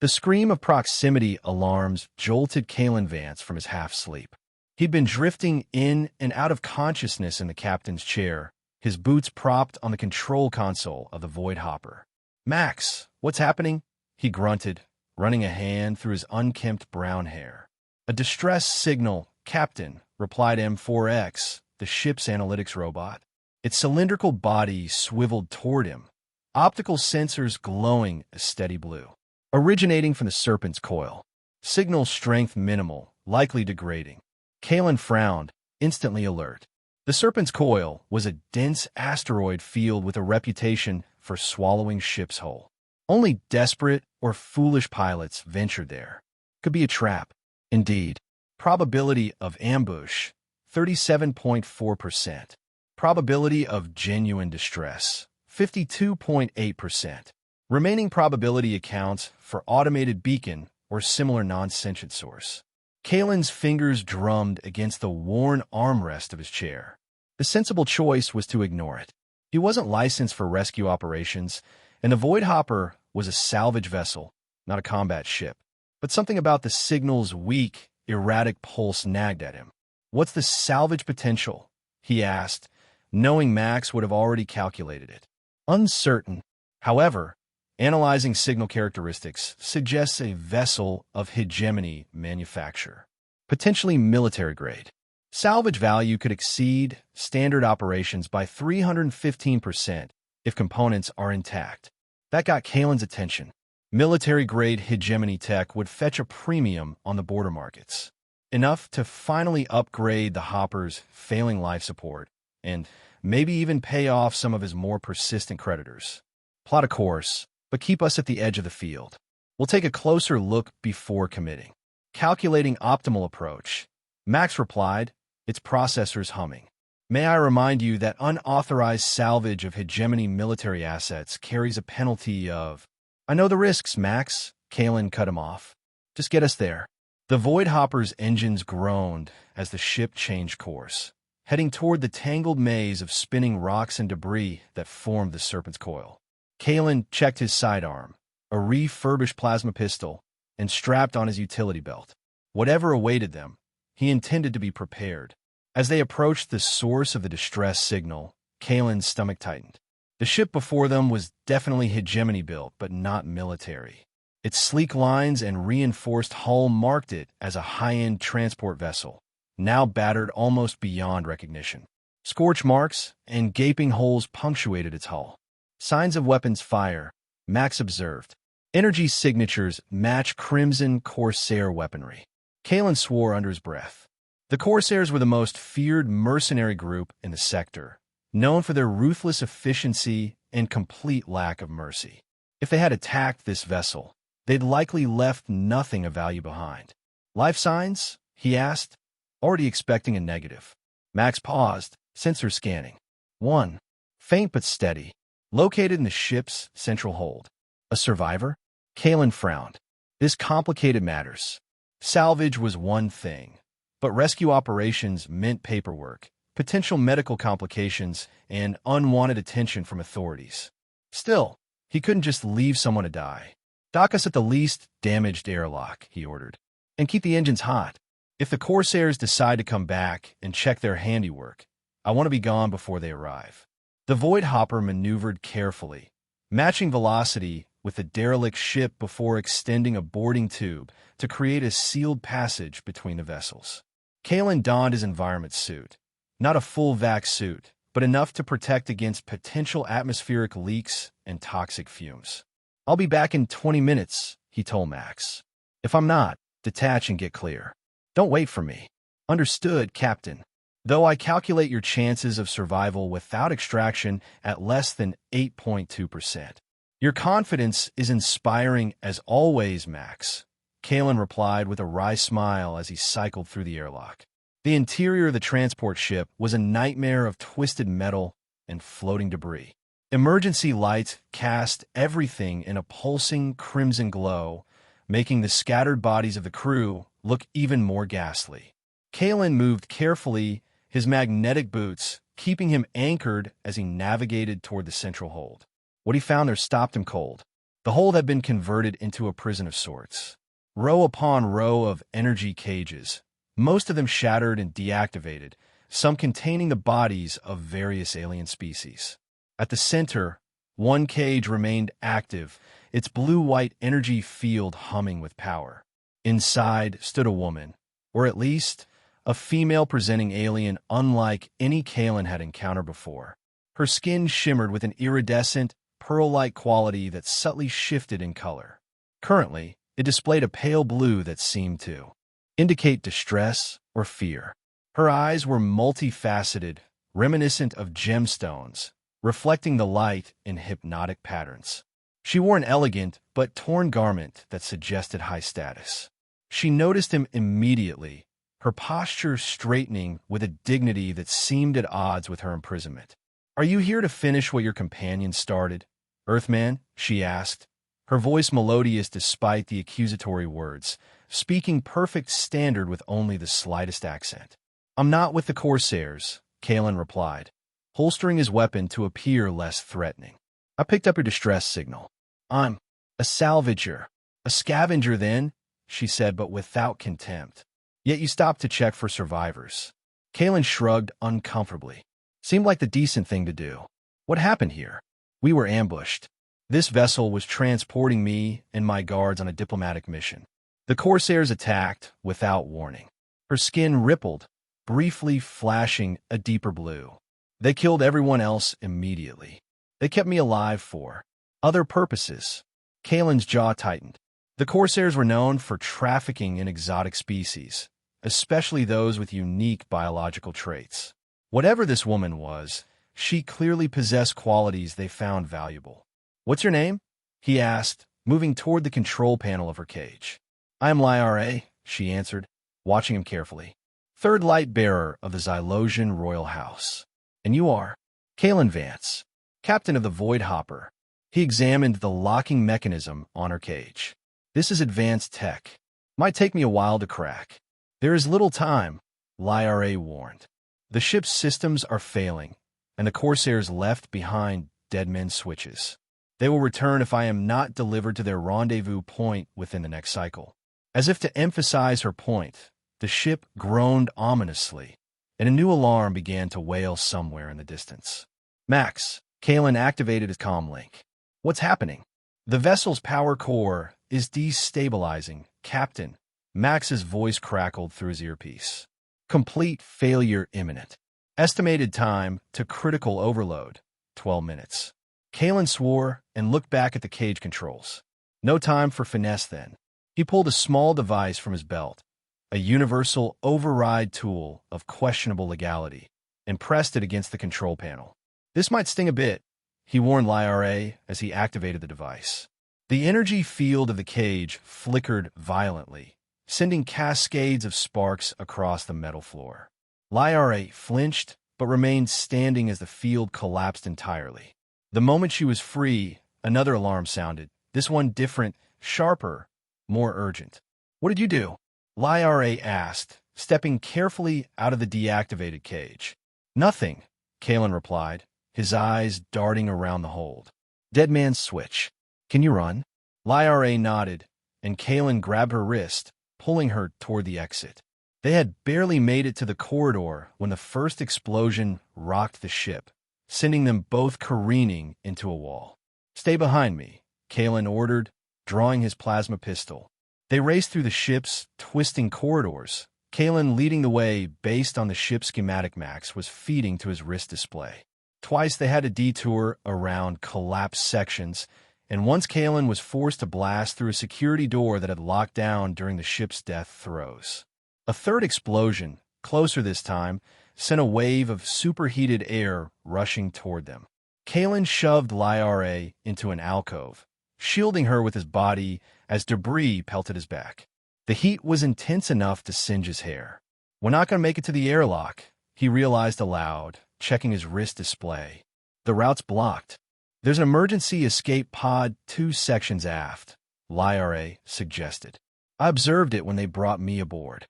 The scream of proximity alarms jolted Kalen Vance from his half-sleep. He'd been drifting in and out of consciousness in the captain's chair, his boots propped on the control console of the Void Hopper. "Max, what's happening?" he grunted, running a hand through his unkempt brown hair. "A distress signal, Captain," replied M4X, the ship's analytics robot. Its cylindrical body swiveled toward him, optical sensors glowing a steady blue. "Originating from the Serpent's coil. Signal strength minimal, likely degrading." Kalen frowned, instantly alert. The Serpent's coil was a dense asteroid field with a reputation for swallowing ships whole. Only desperate or foolish pilots ventured there. Could be a trap. Indeed. Probability of ambush, 37.4%. Probability of genuine distress, 52.8%. Remaining probability accounts for automated beacon or similar non-sentient source. Kalen's fingers drummed against the worn armrest of his chair. The sensible choice was to ignore it. He wasn't licensed for rescue operations, and the Void Hopper was a salvage vessel, not a combat ship. But something about the signal's weak, erratic pulse nagged at him. "What's the salvage potential?" he asked, knowing Max would have already calculated it. "Uncertain. However, analyzing signal characteristics suggests a vessel of hegemony manufacture, potentially military grade. Salvage value could exceed standard operations by 315% if components are intact." That got Kalen's attention. Military-grade hegemony tech would fetch a premium on the border markets, enough to finally upgrade the Hopper's failing life support and maybe even pay off some of his more persistent creditors. "Plot a course, but keep us at the edge of the field. We'll take a closer look before committing." Calculating optimal approach, Max replied, its processors humming. "May I remind you that unauthorized salvage of hegemony military assets carries a penalty of—" "I know the risks, Max," Kalen cut him off. "Just get us there." The Void Hopper's engines groaned as the ship changed course, heading toward the tangled maze of spinning rocks and debris that formed the Serpent's coil. Kalen checked his sidearm, a refurbished plasma pistol, and strapped on his utility belt. Whatever awaited them, he intended to be prepared. As they approached the source of the distress signal, Kalen's stomach tightened. The ship before them was definitely hegemony built, but not military. Its sleek lines and reinforced hull marked it as a high-end transport vessel, now battered almost beyond recognition. Scorch marks and gaping holes punctuated its hull. Signs of weapons fire, Max observed. Energy signatures match Crimson Corsair weaponry. Kalen swore under his breath. The Corsairs were the most feared mercenary group in the sector, known for their ruthless efficiency and complete lack of mercy. If they had attacked this vessel, they'd likely left nothing of value behind. "Life signs?" he asked, already expecting a negative. Max paused, sensor scanning. 1. Faint but steady. Located in the ship's central hold. "A survivor?" Kalen frowned. This complicated matters. Salvage was one thing, but rescue operations meant paperwork, potential medical complications, and unwanted attention from authorities. Still, he couldn't just leave someone to die. "Dock us at the least damaged airlock," he ordered, "and keep the engines hot. If the Corsairs decide to come back and check their handiwork, I want to be gone before they arrive." The Void Hopper maneuvered carefully, matching velocity with the derelict ship before extending a boarding tube to create a sealed passage between the vessels. Kalen donned his environment suit. Not a full vac suit, but enough to protect against potential atmospheric leaks and toxic fumes. "I'll be back in 20 minutes, he told Max. "If I'm not, detach and get clear. Don't wait for me." "Understood, Captain. Though I calculate your chances of survival without extraction at less than 8.2%. "Your confidence is inspiring as always, Max," Kalen replied with a wry smile as he cycled through the airlock. The interior of the transport ship was a nightmare of twisted metal and floating debris. Emergency lights cast everything in a pulsing crimson glow, making the scattered bodies of the crew look even more ghastly. Kalen moved carefully, his magnetic boots keeping him anchored as he navigated toward the central hold. What he found there stopped him cold. The hold had been converted into a prison of sorts. Row upon row of energy cages, most of them shattered and deactivated, some containing the bodies of various alien species. At the center, one cage remained active, its blue-white energy field humming with power. Inside stood a woman, or at least a female-presenting alien unlike any Kalen had encountered before. Her skin shimmered with an iridescent, pearl-like quality that subtly shifted in color. Currently, it displayed a pale blue that seemed to indicate distress or fear. Her eyes were multifaceted, reminiscent of gemstones, reflecting the light in hypnotic patterns. She wore an elegant but torn garment that suggested high status. She noticed him immediately, her posture straightening with a dignity that seemed at odds with her imprisonment. "Are you here to finish what your companion started, Earthman?" she asked, her voice melodious despite the accusatory words, speaking perfect standard with only the slightest accent. "I'm not with the Corsairs," Kalen replied, holstering his weapon to appear less threatening. "I picked up your distress signal. I'm a salvager. A scavenger, then," she said, but without contempt. "Yet you stopped to check for survivors." Kalen shrugged uncomfortably. "Seemed like the decent thing to do. What happened here?" "We were ambushed. This vessel was transporting me and my guards on a diplomatic mission. The Corsairs attacked without warning." Her skin rippled, briefly flashing a deeper blue. "They killed everyone else immediately. They kept me alive for other purposes." Kalen's jaw tightened. The Corsairs were known for trafficking in exotic species, especially those with unique biological traits. Whatever this woman was, she clearly possessed qualities they found valuable. "What's your name?" he asked, moving toward the control panel of her cage. "I am Lyra," she answered, watching him carefully. "Third light bearer of the Xylosian royal house. And you are?" "Kalen Vance, captain of the Void Hopper." He examined the locking mechanism on her cage. "This is advanced tech. Might take me a while to crack." "There is little time," Lyra warned. "The ship's systems are failing, and the Corsairs left behind dead men's switches. They will return if I am not delivered to their rendezvous point within the next cycle." As if to emphasize her point, the ship groaned ominously, and a new alarm began to wail somewhere in the distance. "Max," Kalen activated his comm link. "What's happening?" "The vessel's power core is destabilizing, Captain." Max's voice crackled through his earpiece. "Complete failure imminent. Estimated time to critical overload, 12 minutes. Kalen swore and looked back at the cage controls. No time for finesse then. He pulled a small device from his belt, a universal override tool of questionable legality, and pressed it against the control panel. "This might sting a bit," he warned Lyra as he activated the device. The energy field of the cage flickered violently, sending cascades of sparks across the metal floor. Lyra flinched, but remained standing as the field collapsed entirely. The moment she was free, another alarm sounded, this one different, sharper, more urgent. "What did you do?" Lyra asked, stepping carefully out of the deactivated cage. "Nothing," Kalen replied, his eyes darting around the hold. "Dead man's switch. Can you run?" Lyra nodded, and Kalen grabbed her wrist, pulling her toward the exit. They had barely made it to the corridor when the first explosion rocked the ship, sending them both careening into a wall. "Stay behind me," Kalen ordered, drawing his plasma pistol. They raced through the ship's twisting corridors. Kalen leading the way based on the ship's schematic Max was feeding to his wrist display. Twice they had to detour around collapsed sections, and once Kalen was forced to blast through a security door that had locked down during the ship's death throes. A third explosion, closer this time, sent a wave of superheated air rushing toward them. Kalen shoved Lyra into an alcove, shielding her with his body as debris pelted his back. The heat was intense enough to singe his hair. "We're not going to make it to the airlock," he realized aloud, checking his wrist display. "The route's blocked." "There's an emergency escape pod 2 sections aft," Lyra suggested. "I observed it when they brought me aboard."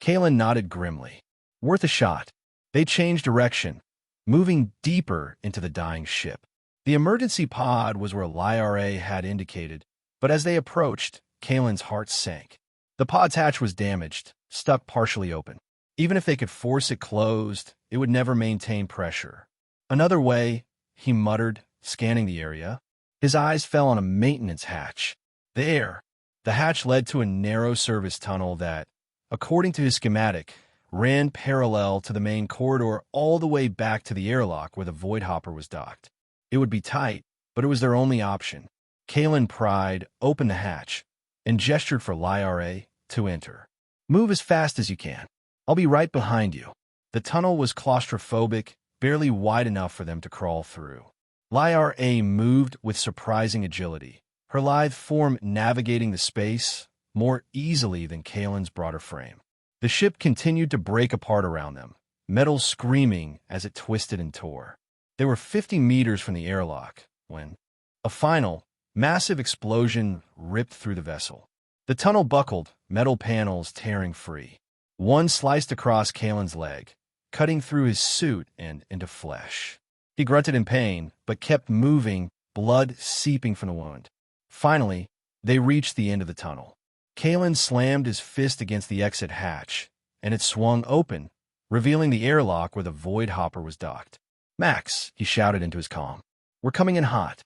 Kalen nodded grimly. "Worth a shot." They changed direction, moving deeper into the dying ship. The emergency pod was where Lyra had indicated, but as they approached, Kalen's heart sank. The pod's hatch was damaged, stuck partially open. Even if they could force it closed, it would never maintain pressure. Another way, he muttered, scanning the area. His eyes fell on a maintenance hatch. There! The hatch led to a narrow service tunnel that, according to his schematic, ran parallel to the main corridor all the way back to the airlock where the void hopper was docked. It would be tight, but it was their only option. Kalen pried open the hatch and gestured for Lyra to enter. Move as fast as you can. I'll be right behind you. The tunnel was claustrophobic, barely wide enough for them to crawl through. Lyra moved with surprising agility, her lithe form navigating the space more easily than Kalen's broader frame. The ship continued to break apart around them, metal screaming as it twisted and tore. They were 50 meters from the airlock when a final, massive explosion ripped through the vessel. The tunnel buckled, metal panels tearing free. One sliced across Kalen's leg, cutting through his suit and into flesh. He grunted in pain, but kept moving, blood seeping from the wound. Finally, they reached the end of the tunnel. Kalen slammed his fist against the exit hatch, and it swung open, revealing the airlock where the void hopper was docked. "Max," he shouted into his comm. "We're coming in hot.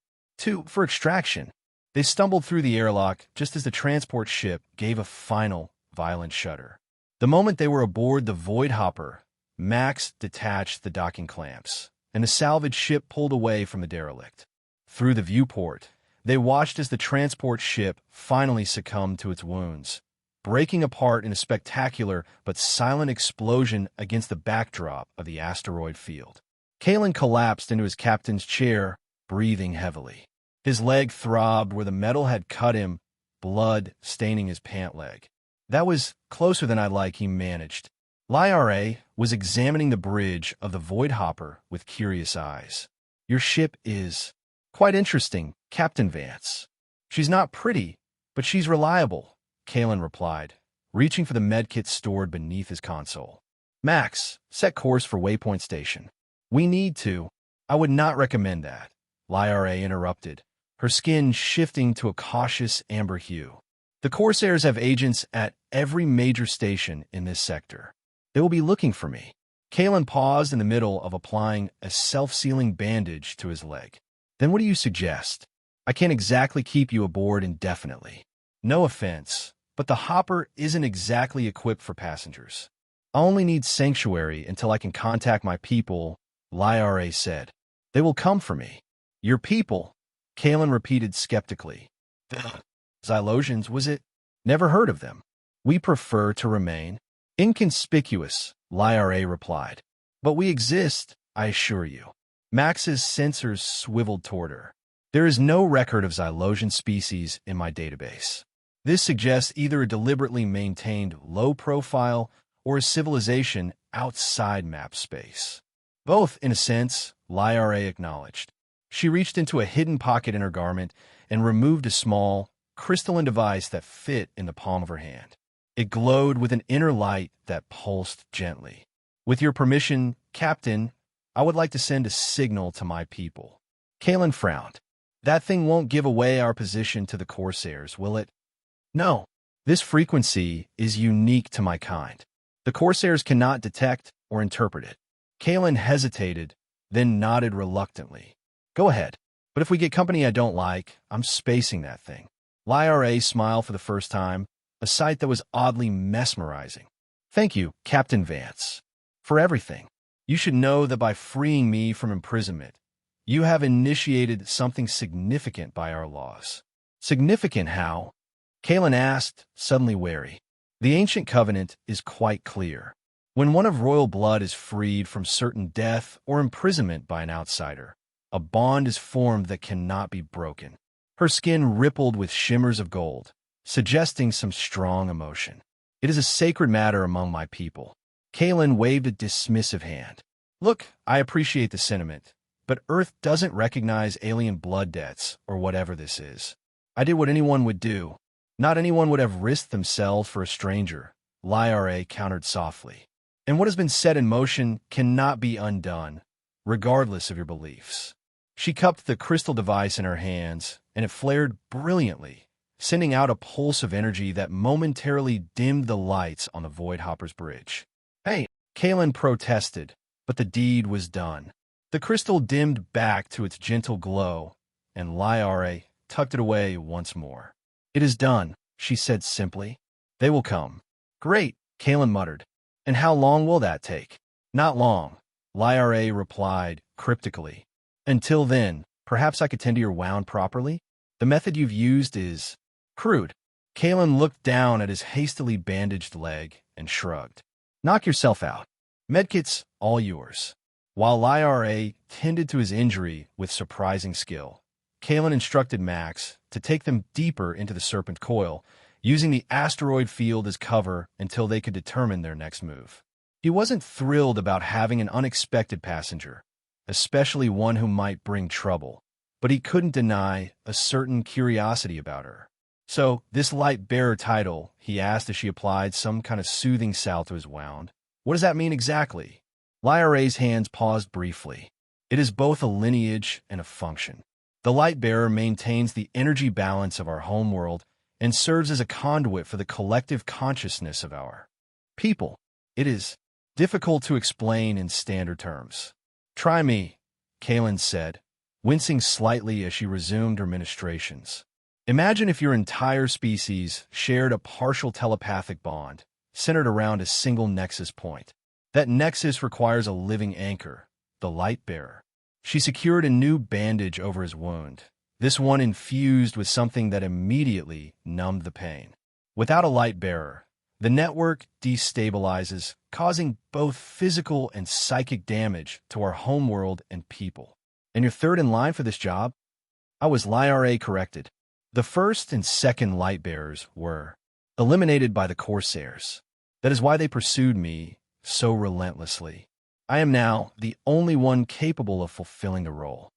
For extraction." They stumbled through the airlock just as the transport ship gave a final, violent shudder. The moment they were aboard the void hopper, Max detached the docking clamps, and the salvage ship pulled away from the derelict. Through the viewport, they watched as the transport ship finally succumbed to its wounds, breaking apart in a spectacular but silent explosion against the backdrop of the asteroid field. Kalen collapsed into his captain's chair, breathing heavily. His leg throbbed where the metal had cut him, blood staining his pant leg. "That was closer than I like," he managed. Lyra was examining the bridge of the void hopper with curious eyes. "Your ship is quite interesting, Captain Vance. She's not pretty, but she's reliable," Kalen replied, reaching for the medkit stored beneath his console. "Max, set course for Waypoint Station." "We need to." "I would not recommend that," Lyra interrupted, her skin shifting to a cautious amber hue. "The Corsairs have agents at every major station in this sector. They will be looking for me." Kalen paused in the middle of applying a self-sealing bandage to his leg. "Then what do you suggest? I can't exactly keep you aboard indefinitely. No offense, but the hopper isn't exactly equipped for passengers. I only need sanctuary until I can contact my people," Lyra said. "They will come for me." "Your people?" Kalen repeated skeptically. "The Xylosians, was it? Never heard of them. We prefer to remain inconspicuous," Lyra replied. "But we exist, I assure you." Max's sensors swiveled toward her. "There is no record of Xylosian species in my database. This suggests either a deliberately maintained low profile or a civilization outside map space." "Both, in a sense," Lyra acknowledged. She reached into a hidden pocket in her garment and removed a small, crystalline device that fit in the palm of her hand. It glowed with an inner light that pulsed gently. "With your permission, Captain, I would like to send a signal to my people." Kalen frowned. "That thing won't give away our position to the Corsairs, will it?" "No. This frequency is unique to my kind. The Corsairs cannot detect or interpret it." Kalen hesitated, then nodded reluctantly. "Go ahead. But if we get company I don't like, I'm spacing that thing." Lyra smiled for the first time, a sight that was oddly mesmerizing. "Thank you, Captain Vance, for everything. You should know that by freeing me from imprisonment, you have initiated something significant by our laws." "Significant how?" Kalen asked, suddenly wary. "The ancient covenant is quite clear. When one of royal blood is freed from certain death or imprisonment by an outsider, a bond is formed that cannot be broken." Her skin rippled with shimmers of gold, suggesting some strong emotion. "It is a sacred matter among my people." Kalen waved a dismissive hand. "Look, I appreciate the sentiment, but Earth doesn't recognize alien blood debts or whatever this is. I did what anyone would do. Not anyone would have risked themselves for a stranger," Lyra countered softly. "And what has been set in motion cannot be undone, regardless of your beliefs." She cupped the crystal device in her hands, and it flared brilliantly, sending out a pulse of energy that momentarily dimmed the lights on the Void Hopper's bridge. Hey, Kalen protested, but the deed was done. The crystal dimmed back to its gentle glow, and Liara tucked it away once more. It is done, she said simply. They will come. Great, Kalen muttered. And how long will that take? Not long, Liara replied cryptically. Until then, perhaps I could tend to your wound properly? The method you've used is crude. Kalen looked down at his hastily bandaged leg and shrugged. Knock yourself out. Medkit's all yours. While Liara tended to his injury with surprising skill, Kalen instructed Max to take them deeper into the Serpent Coil, using the asteroid field as cover until they could determine their next move. He wasn't thrilled about having an unexpected passenger, especially one who might bring trouble, but he couldn't deny a certain curiosity about her. So, this light-bearer title, he asked as she applied some kind of soothing salve to his wound. What does that mean exactly? Liara's hands paused briefly. It is both a lineage and a function. The light-bearer maintains the energy balance of our homeworld and serves as a conduit for the collective consciousness of our people. It is difficult to explain in standard terms. Try me, Kalen said, wincing slightly as she resumed her ministrations. Imagine if your entire species shared a partial telepathic bond, centered around a single nexus point. That nexus requires a living anchor, the light-bearer. She secured a new bandage over his wound, this one infused with something that immediately numbed the pain. Without a light-bearer, the network destabilizes, causing both physical and psychic damage to our homeworld and people. And you're third in line for this job? I was Liara corrected. The first and second light-bearers were eliminated by the Corsairs. That is why they pursued me so relentlessly. I am now the only one capable of fulfilling the role.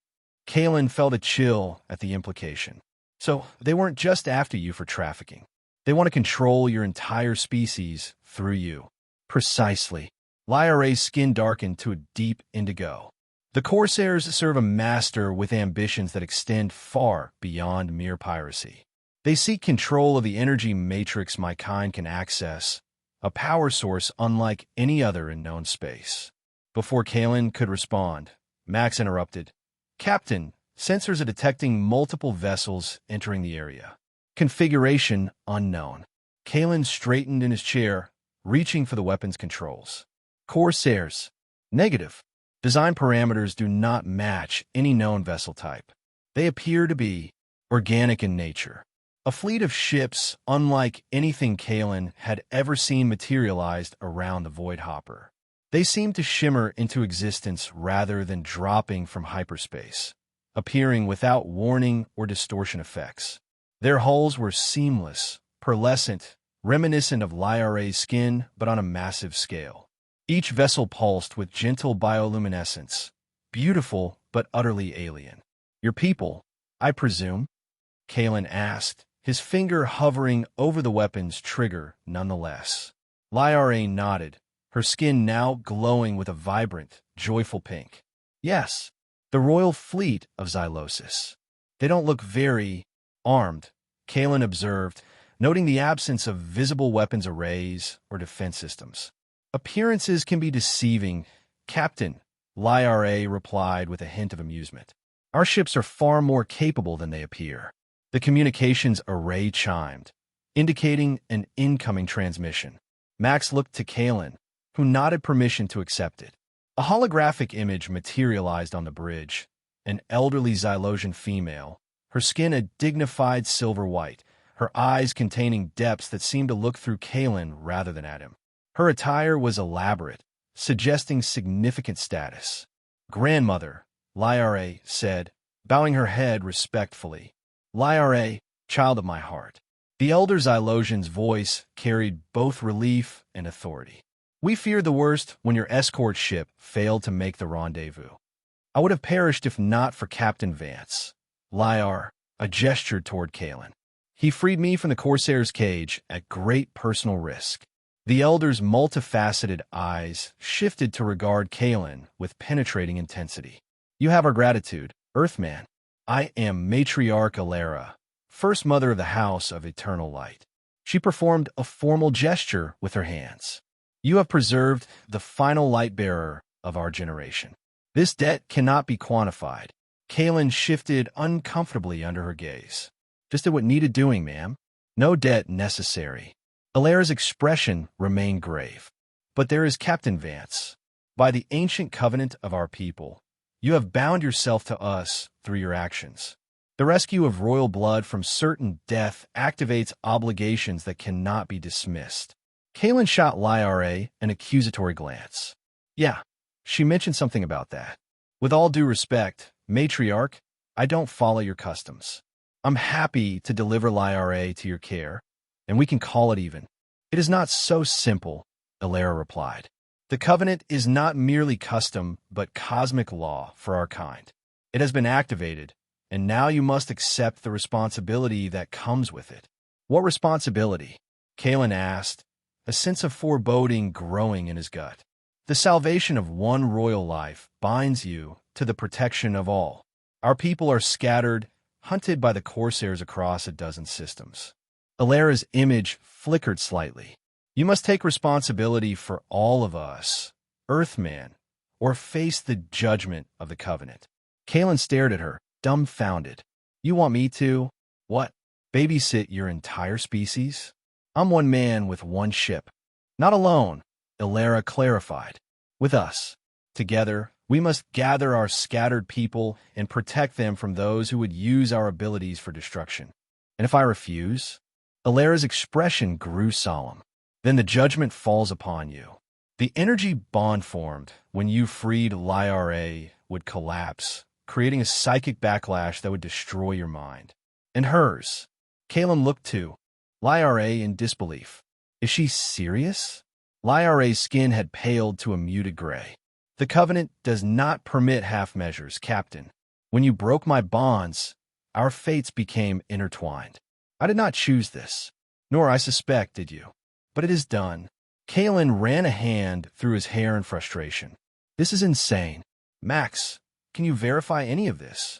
Kalen felt a chill at the implication. So, they weren't just after you for trafficking. They want to control your entire species through you. Precisely. Liara's skin darkened to a deep indigo. The Corsairs serve a master with ambitions that extend far beyond mere piracy. They seek control of the energy matrix my kind can access, a power source unlike any other in known space. Before Kalen could respond, Max interrupted. Captain, sensors are detecting multiple vessels entering the area. Configuration unknown. Kalen straightened in his chair, reaching for the weapons controls. Corsairs. Negative. Design parameters do not match any known vessel type. They appear to be organic in nature. A fleet of ships unlike anything Kalen had ever seen materialized around the Void Hopper. They seemed to shimmer into existence rather than dropping from hyperspace, appearing without warning or distortion effects. Their hulls were seamless, pearlescent, reminiscent of Liara's skin, but on a massive scale. Each vessel pulsed with gentle bioluminescence, beautiful but utterly alien. Your people, I presume? Kalen asked, his finger hovering over the weapon's trigger nonetheless. Liara nodded, her skin now glowing with a vibrant, joyful pink. Yes, the royal fleet of Xylosis. They don't look very armed, Kalen observed, noting the absence of visible weapons arrays or defense systems. Appearances can be deceiving, Captain, Liara replied with a hint of amusement. Our ships are far more capable than they appear. The communications array chimed, indicating an incoming transmission. Max looked to Kalen, who nodded permission to accept it. A holographic image materialized on the bridge, an elderly Xylosian female, her skin a dignified silver white, her eyes containing depths that seemed to look through Kalen rather than at him. Her attire was elaborate, suggesting significant status. Grandmother, Liara said, bowing her head respectfully. Liara, child of my heart. The elder Xylosian's voice carried both relief and authority. We feared the worst when your escort ship failed to make the rendezvous. I would have perished if not for Captain Vance. Liar, a gesture toward Kalen. He freed me from the Corsair's cage at great personal risk. The elder's multifaceted eyes shifted to regard Kalen with penetrating intensity. You have our gratitude, Earthman, I am Matriarch Elara, first mother of the House of Eternal Light. She performed a formal gesture with her hands. You have preserved the final light-bearer of our generation. This debt cannot be quantified. Kaylin shifted uncomfortably under her gaze. Just did what needed doing, ma'am. No debt necessary. Elara's expression remained grave. But there is Captain Vance. By the ancient covenant of our people, you have bound yourself to us through your actions. The rescue of royal blood from certain death activates obligations that cannot be dismissed. Kaylin shot Lyra an accusatory glance. Yeah, she mentioned something about that. With all due respect, Matriarch, I don't follow your customs. I'm happy to deliver Lyra to your care, and we can call it even. It is not so simple, Elara replied. The covenant is not merely custom, but cosmic law for our kind. It has been activated, and now you must accept the responsibility that comes with it. What responsibility? Kaylin asked, a sense of foreboding growing in his gut. The salvation of one royal life binds you to the protection of all. Our people are scattered, hunted by the corsairs across a dozen systems. Elara's image flickered slightly. You must take responsibility for all of us, Earthman, or face the judgment of the covenant. Kaylin stared at her, dumbfounded. You want me to, what, babysit your entire species? I'm one man with one ship. Not alone, Elara clarified. With us. Together, we must gather our scattered people and protect them from those who would use our abilities for destruction. And if I refuse? Elara's expression grew solemn. Then the judgment falls upon you. The energy bond formed when you freed Lyra would collapse, creating a psychic backlash that would destroy your mind. And hers. Kaylin looked to Lyra in disbelief. Is she serious? Lyra's skin had paled to a muted gray. The covenant does not permit half measures, Captain. When you broke my bonds, our fates became intertwined. I did not choose this, nor I suspect did you. But it is done. Kaylin ran a hand through his hair in frustration. This is insane. Max, can you verify any of this?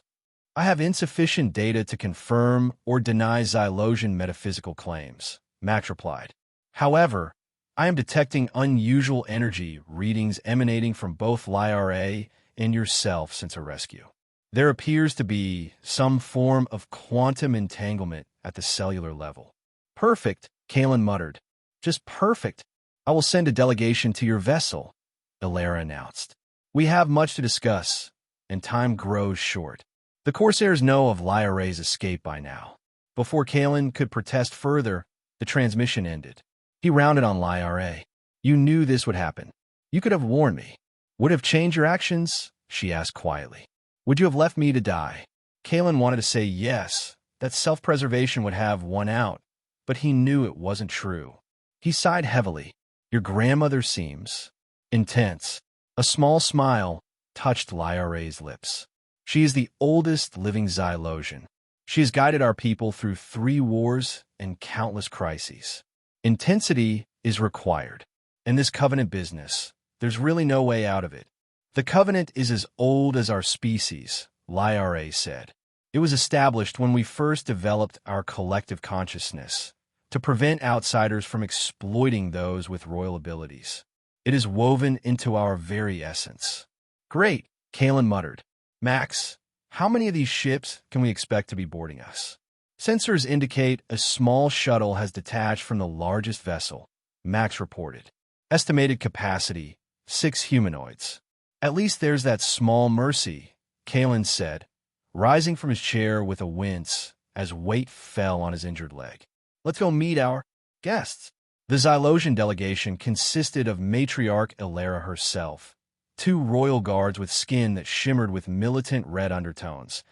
I have insufficient data to confirm or deny Xylosian metaphysical claims, Max replied. However, I am detecting unusual energy readings emanating from both Lyra and yourself since her rescue. There appears to be some form of quantum entanglement at the cellular level. Perfect, Kaylin muttered. Just perfect. I will send a delegation to your vessel, Elara announced. We have much to discuss, and time grows short. The Corsairs know of Lyra's escape by now. Before Kaylin could protest further, the transmission ended. He rounded on Lyra. You knew this would happen. You could have warned me. Would have changed your actions? She asked quietly. Would you have left me to die? Kaylin wanted to say yes, that self-preservation would have won out, but he knew it wasn't true. He sighed heavily. Your grandmother seems intense. A small smile touched Lyra's lips. She is the oldest living Xylosian. She has guided our people through 3 wars and countless crises. Intensity is required. In this covenant business, there's really no way out of it. The covenant is as old as our species, Lyra said. It was established when we first developed our collective consciousness to prevent outsiders from exploiting those with royal abilities. It is woven into our very essence. Great, Kaylin muttered. Max, how many of these ships can we expect to be boarding us? Sensors indicate a small shuttle has detached from the largest vessel, Max reported. Estimated capacity, 6 humanoids. At least there's that small mercy, Kaylin said, rising from his chair with a wince as weight fell on his injured leg. Let's go meet our guests. The Xylosian delegation consisted of Matriarch Elara herself, 2 royal guards with skin that shimmered with militant red undertones,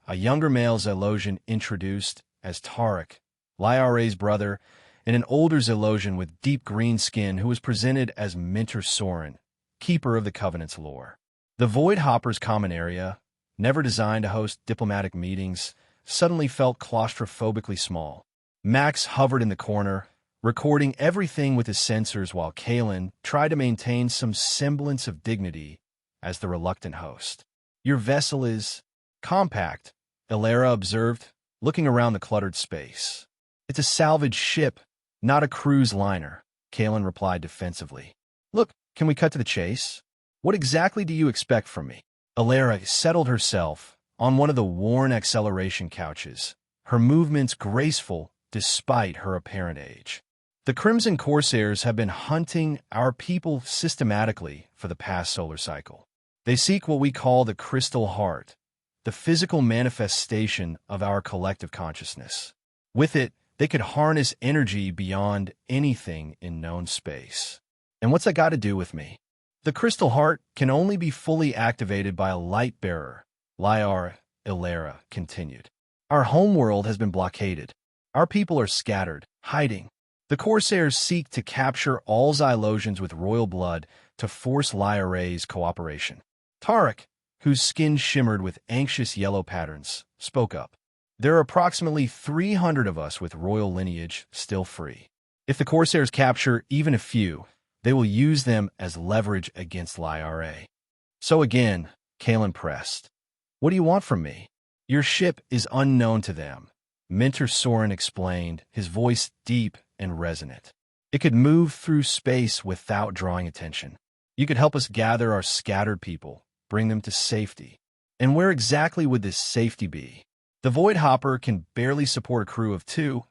a younger male Xylosian introduced as Tarek, Lyra's brother, and an older Xylosian with deep green skin who was presented as Mentor Soren, keeper of the Covenant's lore. The Void Hopper's common area, never designed to host diplomatic meetings, suddenly felt claustrophobically small. Max hovered in the corner, recording everything with his sensors while Kaylin tried to maintain some semblance of dignity as the reluctant host. Your vessel is Compact, Ilera observed, looking around the cluttered space. It's a salvage ship, not a cruise liner, Kalen replied defensively. Look, can we cut to the chase? What exactly do you expect from me? Ilera settled herself on one of the worn acceleration couches, her movements graceful despite her apparent age. The Crimson Corsairs have been hunting our people systematically for the past solar cycle. They seek what we call the Crystal Heart, the physical manifestation of our collective consciousness. With it, they could harness energy beyond anything in known space. And what's that got to do with me? The Crystal Heart can only be fully activated by a light bearer, Liar, Ilera continued. Our homeworld has been blockaded. Our people are scattered, hiding. The Corsairs seek to capture all Xylosians with royal blood to force Liar's cooperation. Tarek, whose skin shimmered with anxious yellow patterns, spoke up. There are approximately 300 of us with royal lineage still free. If the Corsairs capture even a few, they will use them as leverage against Liar. So again, Kalen pressed. What do you want from me? Your ship is unknown to them, Mentor Soren explained, his voice deep and resonant. It could move through space without drawing attention. You could help us gather our scattered people, bring them to safety. And where exactly would this safety be? The Void Hopper can barely support a crew of 2,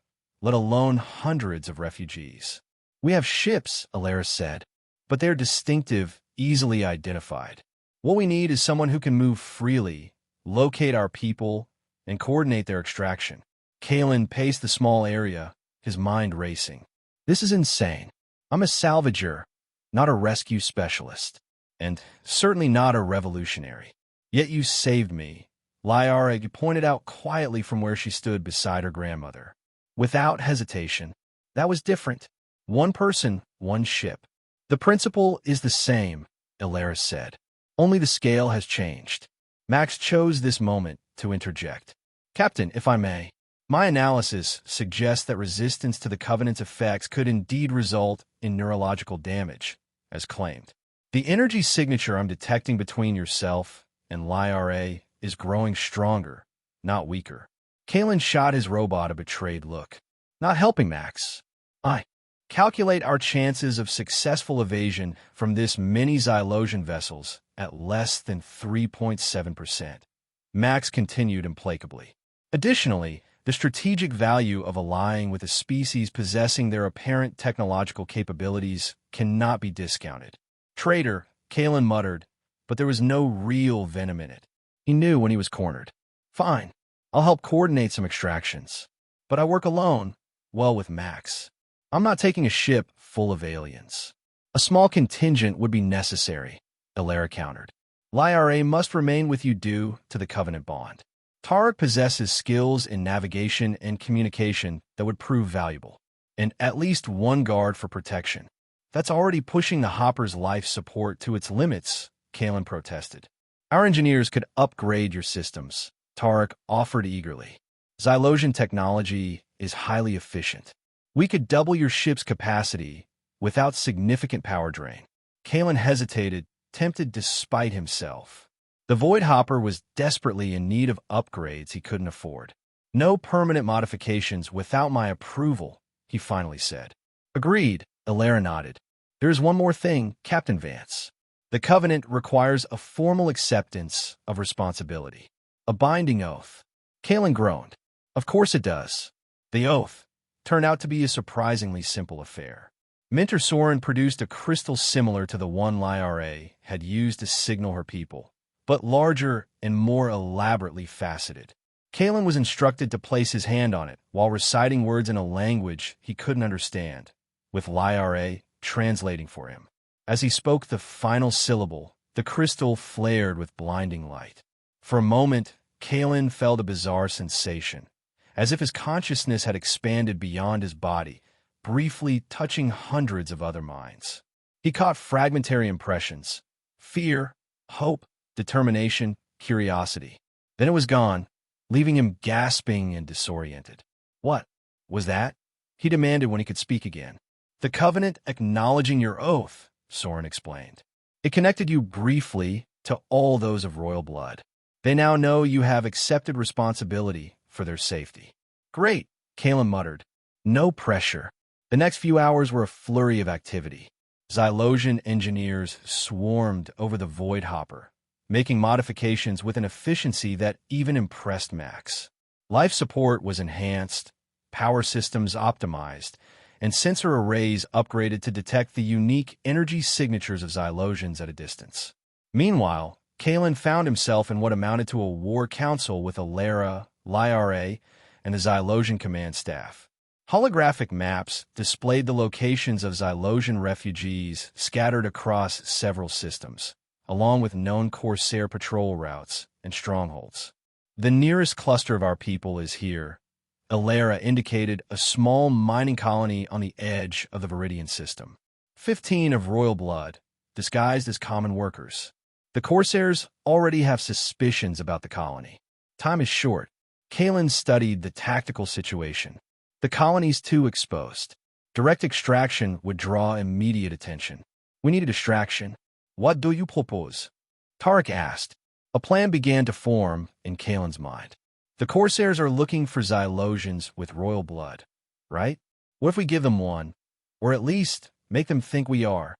let alone hundreds of refugees. We have ships, Ilera said, but they're distinctive, easily identified. What we need is someone who can move freely, locate our people, and coordinate their extraction. Kalen paced the small area, his mind racing. This is insane. I'm a salvager, not a rescue specialist, and certainly not a revolutionary. Yet you saved me. Liara pointed out quietly from where she stood beside her grandmother. Without hesitation, that was different. One person, one ship. The principle is the same, Ilera said. Only the scale has changed. Max chose this moment to interject. Captain, if I may, my analysis suggests that resistance to the Covenant's effects could indeed result in neurological damage, as claimed. The energy signature I'm detecting between yourself and Liara is growing stronger, not weaker. Kalen shot his robot a betrayed look. Not helping, Max. I calculate our chances of successful evasion from this many Xylosian vessels at less than 3.7%. Max continued implacably. Additionally, the strategic value of allying with a species possessing their apparent technological capabilities cannot be discounted. Traitor, Kalen muttered, but there was no real venom in it. He knew when he was cornered. Fine, I'll help coordinate some extractions. But I work alone, well with Max. I'm not taking a ship full of aliens. A small contingent would be necessary, Ilera countered. Liara must remain with you due to the Covenant bond. Tarek possesses skills in navigation and communication that would prove valuable, and at least one guard for protection. That's already pushing the Hopper's life support to its limits, Kalen protested. Our engineers could upgrade your systems, Tarek offered eagerly. Xylosian technology is highly efficient. We could double your ship's capacity without significant power drain. Kalen hesitated, tempted despite himself. The Void Hopper was desperately in need of upgrades he couldn't afford. No permanent modifications without my approval, he finally said. Agreed, Ilera nodded. There's one more thing, Captain Vance. The Covenant requires a formal acceptance of responsibility. A binding oath. Kalen groaned. Of course it does. The oath turned out to be a surprisingly simple affair. Mentor Soren produced a crystal similar to the one Liara had used to signal her people, but larger and more elaborately faceted. Kalen was instructed to place his hand on it while reciting words in a language he couldn't understand, with Liara translating for him. As he spoke the final syllable, the crystal flared with blinding light. For a moment, Kalen felt a bizarre sensation, as if his consciousness had expanded beyond his body, briefly touching hundreds of other minds. He caught fragmentary impressions: fear, hope, determination, curiosity. Then it was gone, leaving him gasping and disoriented. What was that? He demanded when he could speak again. The Covenant acknowledging your oath, Soren explained. It connected you briefly to all those of royal blood. They now know you have accepted responsibility for their safety. Great, Kalen muttered. No pressure. The next few hours were a flurry of activity. Xylosian engineers swarmed over the Void Hopper, making modifications with an efficiency that even impressed Max. Life support was enhanced, power systems optimized, and sensor arrays upgraded to detect the unique energy signatures of Xylosians at a distance. Meanwhile, Kalen found himself in what amounted to a war council with Alara, Lyra, and the Xylosian command staff. Holographic maps displayed the locations of Xylosian refugees scattered across several systems, along with known Corsair patrol routes and strongholds. The nearest cluster of our people is here. Alara indicated a small mining colony on the edge of the Viridian system. 15 of royal blood, disguised as common workers. The Corsairs already have suspicions about the colony. Time is short. Kalen studied the tactical situation. The colony's too exposed. Direct extraction would draw immediate attention. We need a distraction. What do you propose? Tarek asked. A plan began to form in Kalen's mind. The Corsairs are looking for Xylosians with royal blood, right? What if we give them one? Or at least make them think we are?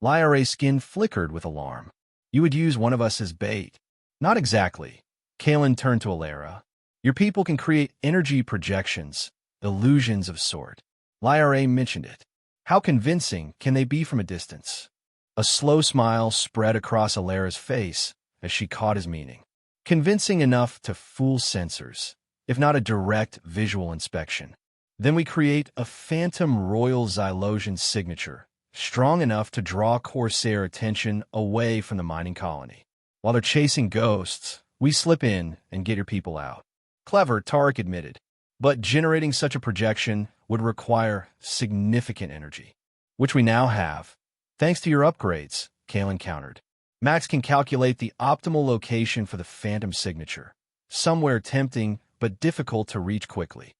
Lyra's skin flickered with alarm. You would use one of us as bait. Not exactly. Kalen turned to Alara. Your people can create energy projections, illusions of sort. Lyra mentioned it. How convincing can they be from a distance? A slow smile spread across Alara's face as she caught his meaning. Convincing enough to fool sensors, if not a direct visual inspection. Then we create a phantom royal Xylosian signature, strong enough to draw Corsair attention away from the mining colony. While they're chasing ghosts, we slip in and get your people out. Clever, Tarek admitted, but generating such a projection would require significant energy, which we now have, thanks to your upgrades, Kalen countered. Max can calculate the optimal location for the phantom signature, somewhere tempting but difficult to reach quickly.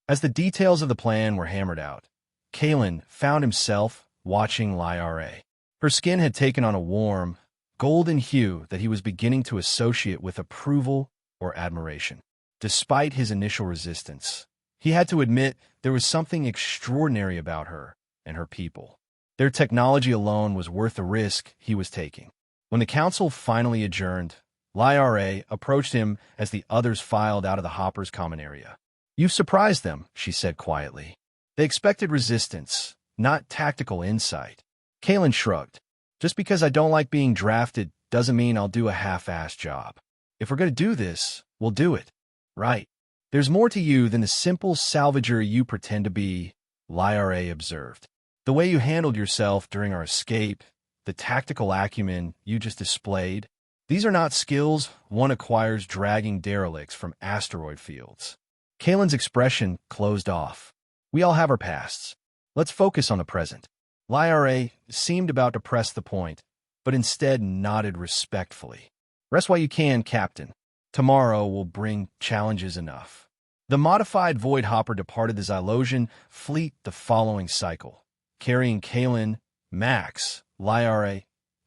As the details of the plan were hammered out, Kalen found himself watching Lyra. Her skin had taken on a warm, golden hue that he was beginning to associate with approval or admiration. Despite his initial resistance, he had to admit there was something extraordinary about her and her people. Their technology alone was worth the risk he was taking. When the council finally adjourned, Lyra approached him as the others filed out of the Hopper's common area. You've surprised them, she said quietly. They expected resistance, not tactical insight. Kalen shrugged. Just because I don't like being drafted doesn't mean I'll do a half-assed job. If we're going to do this, we'll do it. Right. There's more to you than the simple salvager you pretend to be, Lyra observed. The way you handled yourself during our escape, the tactical acumen you just displayed, these are not skills one acquires dragging derelicts from asteroid fields. Kalen's expression closed off. We all have our pasts. Let's focus on the present. Lyra seemed about to press the point, but instead nodded respectfully. Rest while you can, Captain. Tomorrow will bring challenges enough. The modified Void Hopper departed the Xylosian fleet the following cycle, carrying Kalen, Max, Lyra,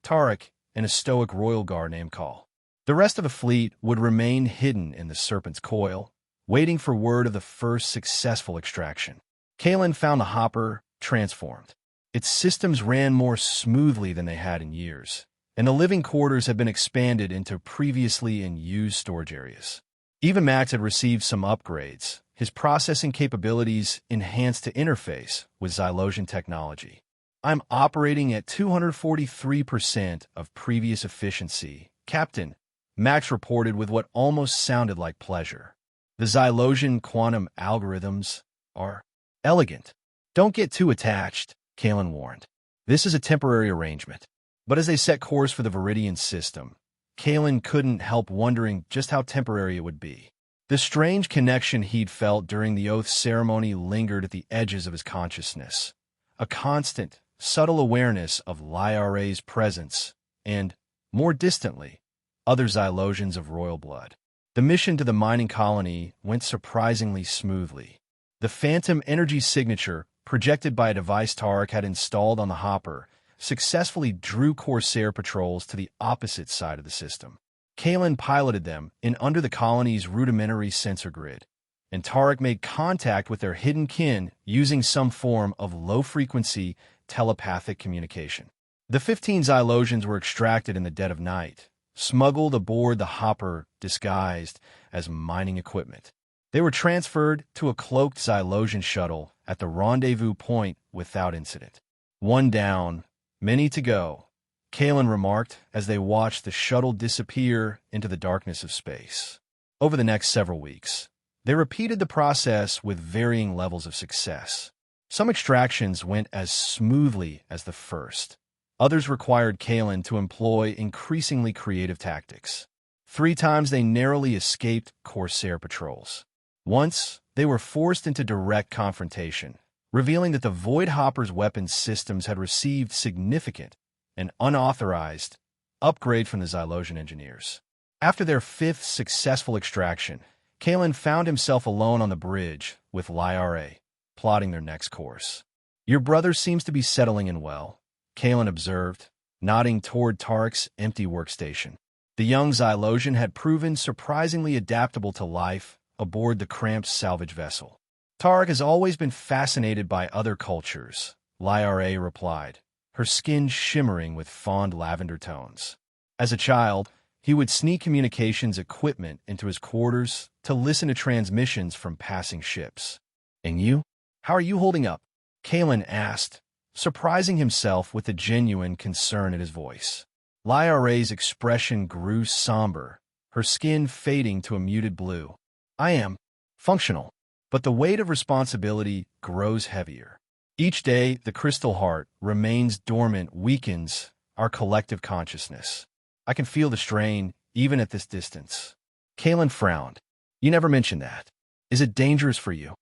Tarek, and a stoic royal guard named Call. The rest of the fleet would remain hidden in the Serpent's Coil, waiting for word of the first successful extraction. Kalen found the Hopper transformed. Its systems ran more smoothly than they had in years, and the living quarters had been expanded into previously unused storage areas. Even Max had received some upgrades, his processing capabilities enhanced to interface with Xylosian technology. I'm operating at 243% of previous efficiency, Captain, Max reported with what almost sounded like pleasure. The Xylosian quantum algorithms are elegant. Don't get too attached, Kalen warned. This is a temporary arrangement. But as they set course for the Viridian system, Kalen couldn't help wondering just how temporary it would be. The strange connection he'd felt during the oath ceremony lingered at the edges of his consciousness. A constant, subtle awareness of Lyra's presence and, more distantly, other Xylosians of royal blood. The mission to the mining colony went surprisingly smoothly. The phantom energy signature, projected by a device Tarek had installed on the Hopper, successfully drew Corsair patrols to the opposite side of the system. Kalen piloted them in under the colony's rudimentary sensor grid, and Tarek made contact with their hidden kin using some form of low-frequency telepathic communication. The 15 Xylosians were extracted in the dead of night, smuggled aboard the hopper disguised as mining equipment. They were transferred to a cloaked Xylosian shuttle at the rendezvous point without incident. One down, many to go, Kalen remarked as they watched the shuttle disappear into the darkness of space. Over the next several weeks, they repeated the process with varying levels of success. Some extractions went as smoothly as the first. Others required Kalen to employ increasingly creative tactics. 3 times they narrowly escaped Corsair patrols. Once, they were forced into direct confrontation, revealing that the Void Hopper's weapons systems had received significant and unauthorized upgrade from the Xylosian engineers. After their 5th successful extraction, Kalen found himself alone on the bridge with Lyra, plotting their next course. "Your brother seems to be settling in well," Kalen observed, nodding toward Tarek's empty workstation. The young Xylosian had proven surprisingly adaptable to life aboard the cramped salvage vessel. "Tarek has always been fascinated by other cultures," Lyra replied, her skin shimmering with fond lavender tones. As a child, he would sneak communications equipment into his quarters to listen to transmissions from passing ships. "And you? How are you holding up?" Kalen asked, surprising himself with the genuine concern in his voice. Lyra's expression grew somber, her skin fading to a muted blue. "I am functional, but the weight of responsibility grows heavier. Each day, the crystal heart remains dormant weakens our collective consciousness. I can feel the strain even at this distance." Kalen frowned. "You never mentioned that. Is it dangerous for you?"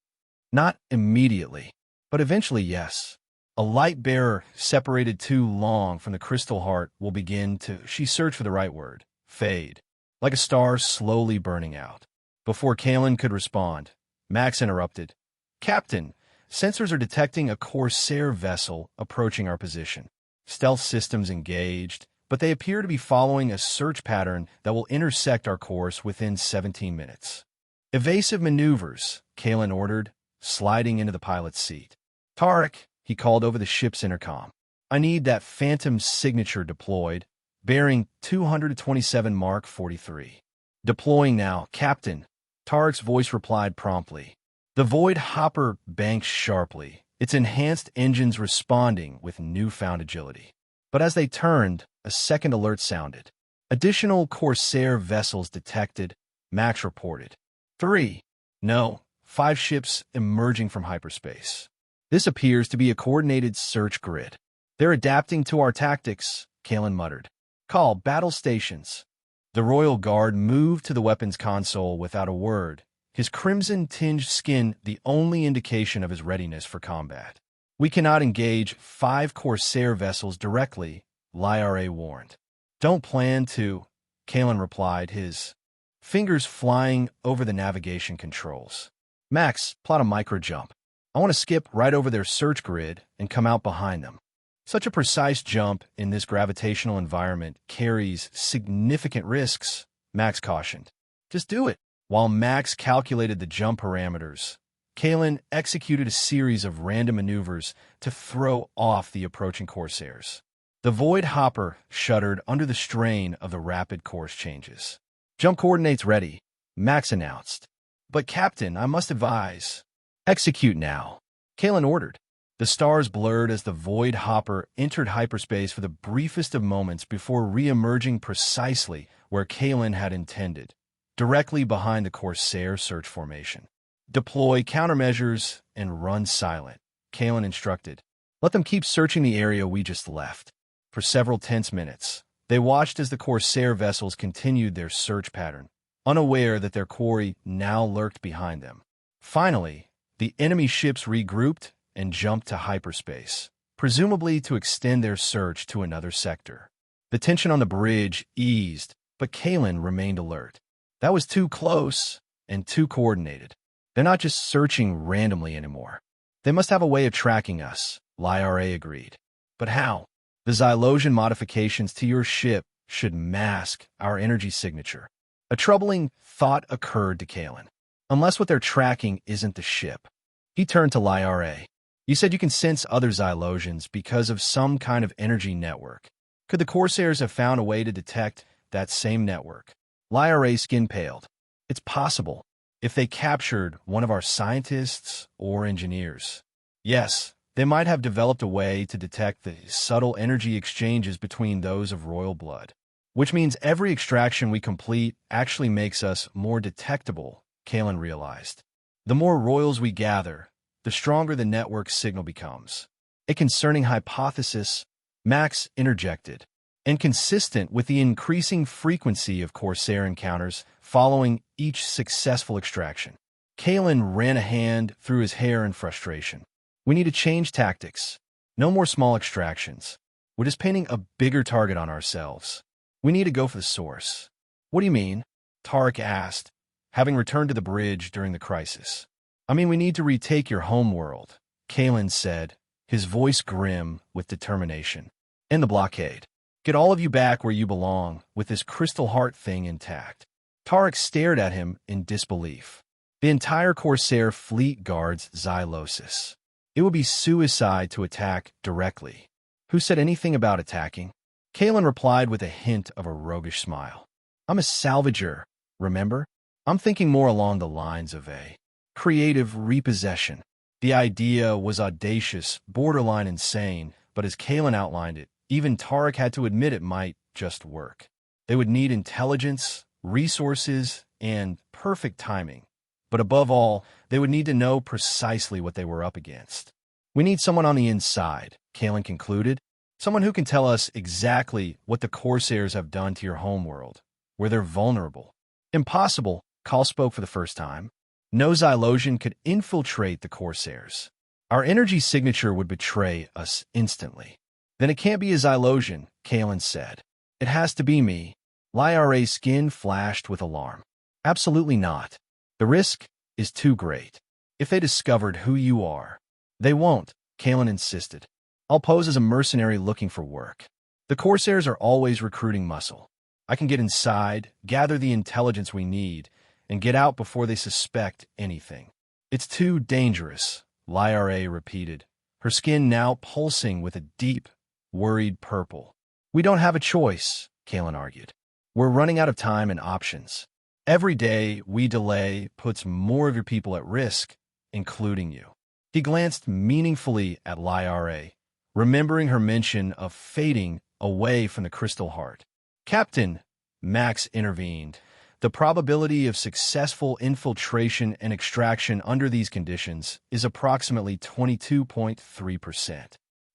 "Not immediately, but eventually, yes. A light bearer separated too long from the crystal heart will begin to," she searched for the right word, "fade, like a star slowly burning out." Before Kalen could respond, Max interrupted. "Captain, sensors are detecting a Corsair vessel approaching our position. Stealth systems engaged, but they appear to be following a search pattern that will intersect our course within 17 minutes. "Evasive maneuvers," Kalen ordered, sliding into the pilot's seat. "Tarek," he called over the ship's intercom, "I need that Phantom signature deployed, bearing 227 Mark 43. "Deploying now, Captain," Tarek's voice replied promptly. The Void Hopper banked sharply, its enhanced engines responding with newfound agility. But as they turned, a second alert sounded. "Additional Corsair vessels detected," Max reported. 3. No, 5 ships emerging from hyperspace. "This appears to be a coordinated search grid. They're adapting to our tactics," Kalen muttered. "Call battle stations." The Royal Guard moved to the weapons console without a word, his crimson-tinged skin the only indication of his readiness for combat. "We cannot engage 5 Corsair vessels directly," Lyra warned. "Don't plan to," Kalen replied, his fingers flying over the navigation controls. "Max, plot a micro-jump. I want to skip right over their search grid and come out behind them." Such a precise jump in this gravitational environment carries significant risks, Max cautioned. "Just do it." While Max calculated the jump parameters, Kalen executed a series of random maneuvers to throw off the approaching Corsairs. The Void Hopper shuddered under the strain of the rapid course changes. "Jump coordinates ready," Max announced. "But Captain, I must advise." "Execute now," Kalen ordered. The stars blurred as the Void Hopper entered hyperspace for the briefest of moments before re-emerging precisely where Kalen had intended, directly behind the Corsair search formation. "Deploy countermeasures and run silent," Kalen instructed. "Let them keep searching the area we just left." For several tense minutes, they watched as the Corsair vessels continued their search pattern, unaware that their quarry now lurked behind them. Finally, the enemy ships regrouped and jumped to hyperspace, presumably to extend their search to another sector. The tension on the bridge eased, but Kalen remained alert. That was too close and too coordinated. They're not just searching randomly anymore. They must have a way of tracking us, Lyra agreed. "But how?" "The Xylosian modifications to your ship," should mask our energy signature. A troubling thought occurred to Kalen. Unless what they're tracking isn't the ship. He turned to Lyra. You said you can sense other Xylosians because of some kind of energy network. Could the Corsairs have found a way to detect that same network? Lyra's skin paled. It's possible, if they captured one of our scientists or engineers. Yes, they might have developed a way to detect the subtle energy exchanges between those of royal blood. Which means every extraction we complete actually makes us more detectable, Kalen realized. The more royals we gather, the stronger the network signal becomes. A concerning hypothesis, Max interjected, and consistent with the increasing frequency of Corsair encounters following each successful extraction. Kalen ran a hand through his hair in frustration. We need to change tactics. No more small extractions. We're just painting a bigger target on ourselves. We need to go for the source. What do you mean? Tarek asked, having returned to the bridge during the crisis. I mean, we need to retake your homeworld, Kalen said, his voice grim with determination. End the blockade. Get all of you back where you belong, with this crystal heart thing intact. Tarek stared at him in disbelief. The entire Corsair fleet guards Xylosis. It would be suicide to attack directly. Who said anything about attacking? Kalen replied with a hint of a roguish smile. I'm a salvager, remember? I'm thinking more along the lines of a creative repossession. The idea was audacious, borderline insane, but as Kalen outlined it, even Tarek had to admit it might just work. They would need intelligence, resources, and perfect timing. But above all, they would need to know precisely what they were up against. We need someone on the inside, Kalen concluded. Someone who can tell us exactly what the Corsairs have done to your homeworld, where they're vulnerable. Impossible, Call spoke for the first time. No Xylosian could infiltrate the Corsairs. Our energy signature would betray us instantly. Then it can't be a Xylosian, Kalen said. It has to be me. Lyra's skin flashed with alarm. Absolutely not. The risk is too great. If they discovered who you are, they won't, Kalen insisted. I'll pose as a mercenary looking for work. The Corsairs are always recruiting muscle. I can get inside, gather the intelligence we need, and get out before they suspect anything. It's too dangerous, Lyra repeated, her skin now pulsing with a deep, worried purple. We don't have a choice, Kalen argued. We're running out of time and options. Every day we delay puts more of your people at risk, including you. He glanced meaningfully at Lyra, remembering her mention of fading away from the crystal heart. Captain, Max intervened, the probability of successful infiltration and extraction under these conditions is approximately 22.3%.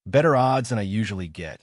Better odds than I usually get,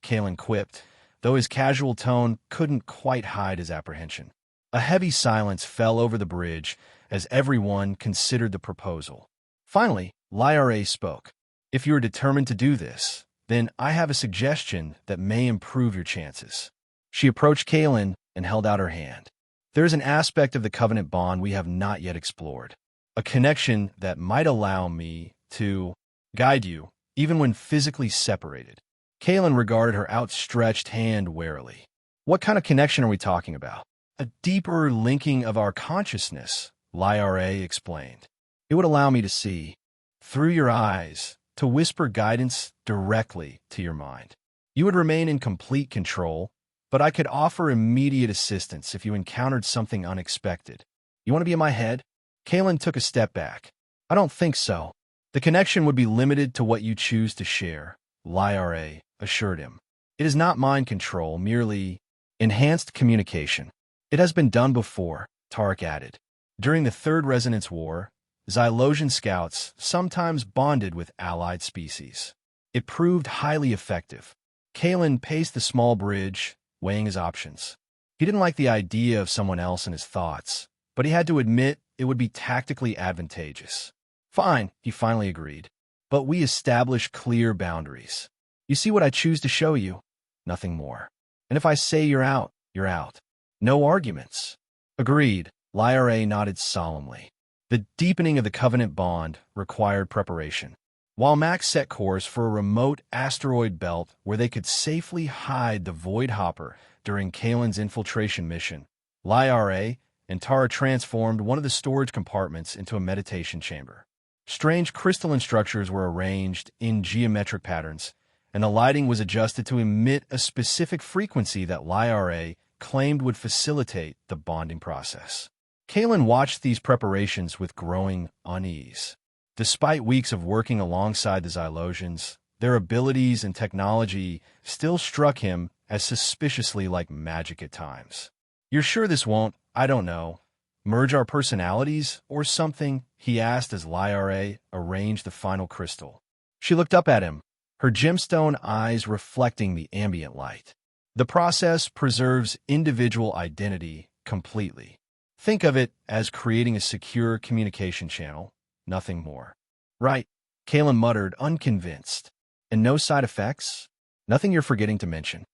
Kalen quipped, though his casual tone couldn't quite hide his apprehension. A heavy silence fell over the bridge as everyone considered the proposal. Finally, Lyra spoke. If you are determined to do this, then I have a suggestion that may improve your chances. She approached Kalen and held out her hand. There is an aspect of the covenant bond we have not yet explored. A connection that might allow me to guide you, even when physically separated. Kalen regarded her outstretched hand warily. What kind of connection are we talking about? A deeper linking of our consciousness, Lyra explained. It would allow me to see through your eyes, to whisper guidance directly to your mind. You would remain in complete control, but I could offer immediate assistance if you encountered something unexpected. You want to be in my head? Kalen took a step back. I don't think so. The connection would be limited to what you choose to share, Lyra assured him. It is not mind control, merely enhanced communication. It has been done before, Tarek added. During the Third Resonance War, Xylosian scouts sometimes bonded with allied species. It proved highly effective. Kalen paced the small bridge, weighing his options. He didn't like the idea of someone else in his thoughts, but he had to admit it would be tactically advantageous. Fine, he finally agreed. But we establish clear boundaries. You see what I choose to show you? Nothing more. And if I say you're out, you're out. No arguments. Agreed, Lyra nodded solemnly. The deepening of the covenant bond required preparation. while Max set course for a remote asteroid belt where they could safely hide the Void Hopper during Kalen's infiltration mission. Lyra and Tara transformed one of the storage compartments into a meditation chamber. Strange crystalline structures were arranged in geometric patterns, and the lighting was adjusted to emit a specific frequency that Lyra claimed would facilitate the bonding process. Kalen watched these preparations with growing unease. Despite weeks of working alongside the Xylosians, their abilities and technology still struck him as suspiciously like magic at times. "You're sure this won't, I don't know, merge our personalities or something?" he asked as Lyra arranged the final crystal. She looked up at him, her gemstone eyes reflecting the ambient light. "The process preserves individual identity completely. Think of it as creating a secure communication channel, nothing more." "Right," Kalen muttered, unconvinced. "And no side effects? Nothing you're forgetting to mention?"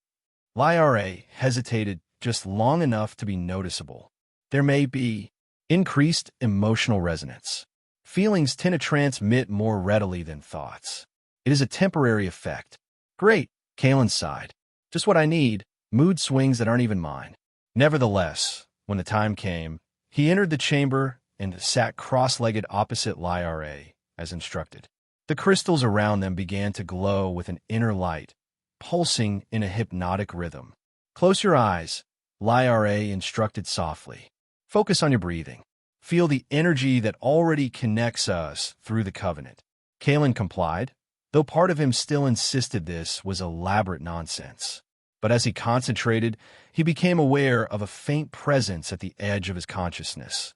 Lyra hesitated just long enough to be noticeable. "There may be increased emotional resonance. Feelings tend to transmit more readily than thoughts. It is a temporary effect." "Great," Kalen sighed. "Just what I need, mood swings that aren't even mine." Nevertheless, when the time came, he entered the chamber and sat cross-legged opposite Lyra, as instructed. The crystals around them began to glow with an inner light, pulsing in a hypnotic rhythm. "Close your eyes," Lyra instructed softly. "Focus on your breathing. Feel the energy that already connects us through the covenant." Kalen complied, though part of him still insisted this was elaborate nonsense. But as he concentrated, he became aware of a faint presence at the edge of his consciousness,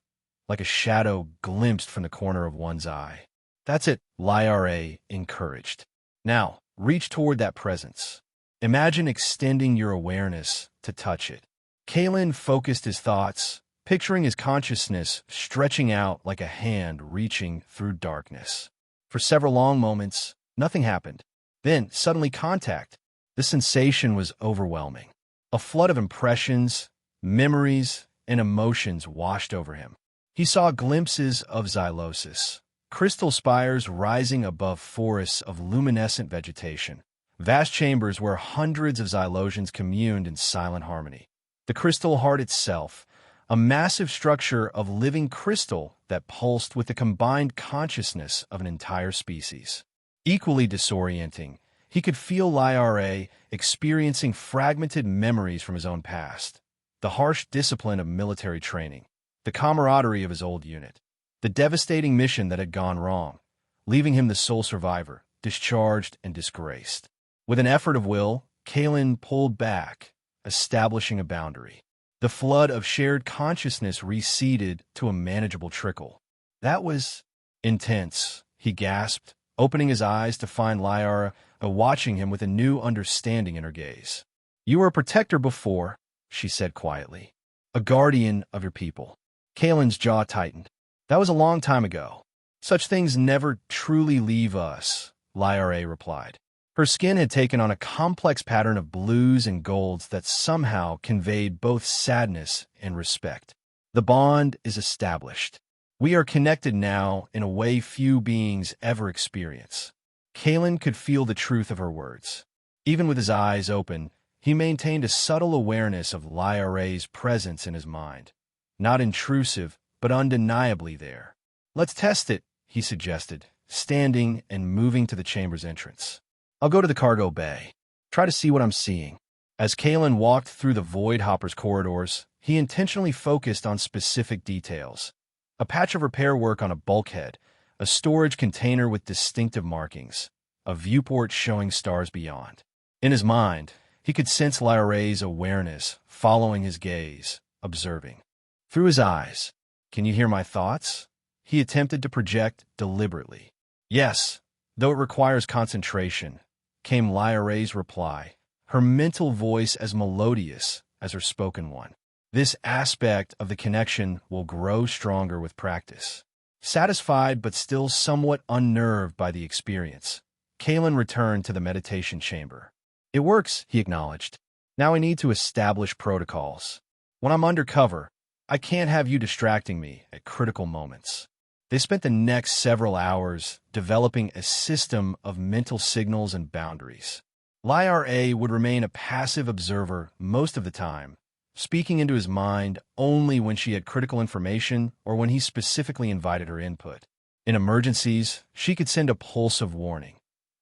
like a shadow glimpsed from the corner of one's eye. "That's it," Lyra encouraged. "Now, reach toward that presence. Imagine extending your awareness to touch it." Kalen focused his thoughts, picturing his consciousness stretching out like a hand reaching through darkness. For several long moments, nothing happened. Then, suddenly, contact. The sensation was overwhelming. A flood of impressions, memories, and emotions washed over him. He saw glimpses of Xylosis, crystal spires rising above forests of luminescent vegetation, vast chambers where hundreds of Xylosians communed in silent harmony. The crystal heart itself, a massive structure of living crystal that pulsed with the combined consciousness of an entire species. Equally disorienting, he could feel Lyra experiencing fragmented memories from his own past, the harsh discipline of military training, the camaraderie of his old unit, the devastating mission that had gone wrong, leaving him the sole survivor, discharged and disgraced. With an effort of will, Kalen pulled back, establishing a boundary. The flood of shared consciousness receded to a manageable trickle. "That was intense," he gasped, opening his eyes to find Lyra watching him with a new understanding in her gaze. "You were a protector before," she said quietly. "A guardian of your people." Kalen's jaw tightened. "That was a long time ago. Such things never truly leave us," Lyra replied. Her skin had taken on a complex pattern of blues and golds that somehow conveyed both sadness and respect. "The bond is established. We are connected now in a way few beings ever experience." Kalen could feel the truth of her words. Even with his eyes open, he maintained a subtle awareness of Lyra's presence in his mind. Not intrusive, but undeniably there. "Let's test it," he suggested, standing and moving to the chamber's entrance. "I'll go to the cargo bay. Try to see what I'm seeing." As Kalen walked through the Void Hopper's corridors, he intentionally focused on specific details. A patch of repair work on a bulkhead, a storage container with distinctive markings, a viewport showing stars beyond. In his mind, he could sense Lyra's awareness following his gaze, observing. Through his eyes, "Can you hear my thoughts?" he attempted to project deliberately. "Yes, though it requires concentration," came Lyra's reply, her mental voice as melodious as her spoken one. "This aspect of the connection will grow stronger with practice." Satisfied but still somewhat unnerved by the experience, Kalen returned to the meditation chamber. "It works," he acknowledged. "Now I need to establish protocols. When I'm undercover, I can't have you distracting me at critical moments." They spent the next several hours developing a system of mental signals and boundaries. Lyra would remain a passive observer most of the time, speaking into his mind only when she had critical information or when he specifically invited her input. In emergencies, she could send a pulse of warning,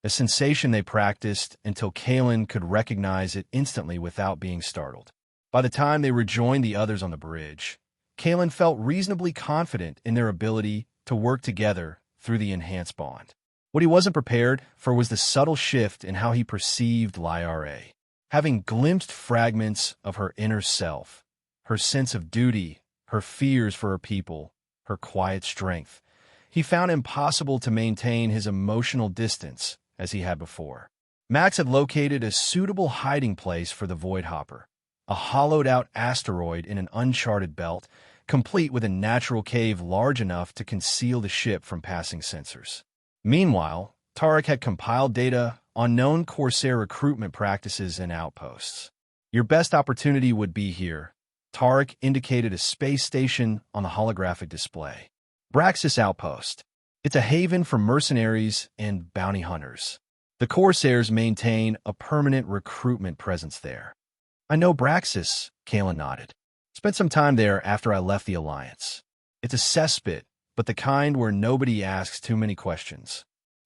a sensation they practiced until Kalen could recognize it instantly without being startled. By the time they rejoined the others on the bridge, Kalen felt reasonably confident in their ability to work together through the enhanced bond. What he wasn't prepared for was the subtle shift in how he perceived Lyra. Having glimpsed fragments of her inner self, her sense of duty, her fears for her people, her quiet strength, he found it impossible to maintain his emotional distance as he had before. Max had located a suitable hiding place for the Void Hopper, a hollowed-out asteroid in an uncharted belt, complete with a natural cave large enough to conceal the ship from passing sensors. Meanwhile, Tarek had compiled data on known Corsair recruitment practices and outposts. Your best opportunity would be here. Tarek indicated a space station on the holographic display. Braxis Outpost. It's a haven for mercenaries and bounty hunters. The Corsairs maintain a permanent recruitment presence there. I know Braxis, Kalen nodded. Spent some time there after I left the Alliance. It's a cesspit, but the kind where nobody asks too many questions.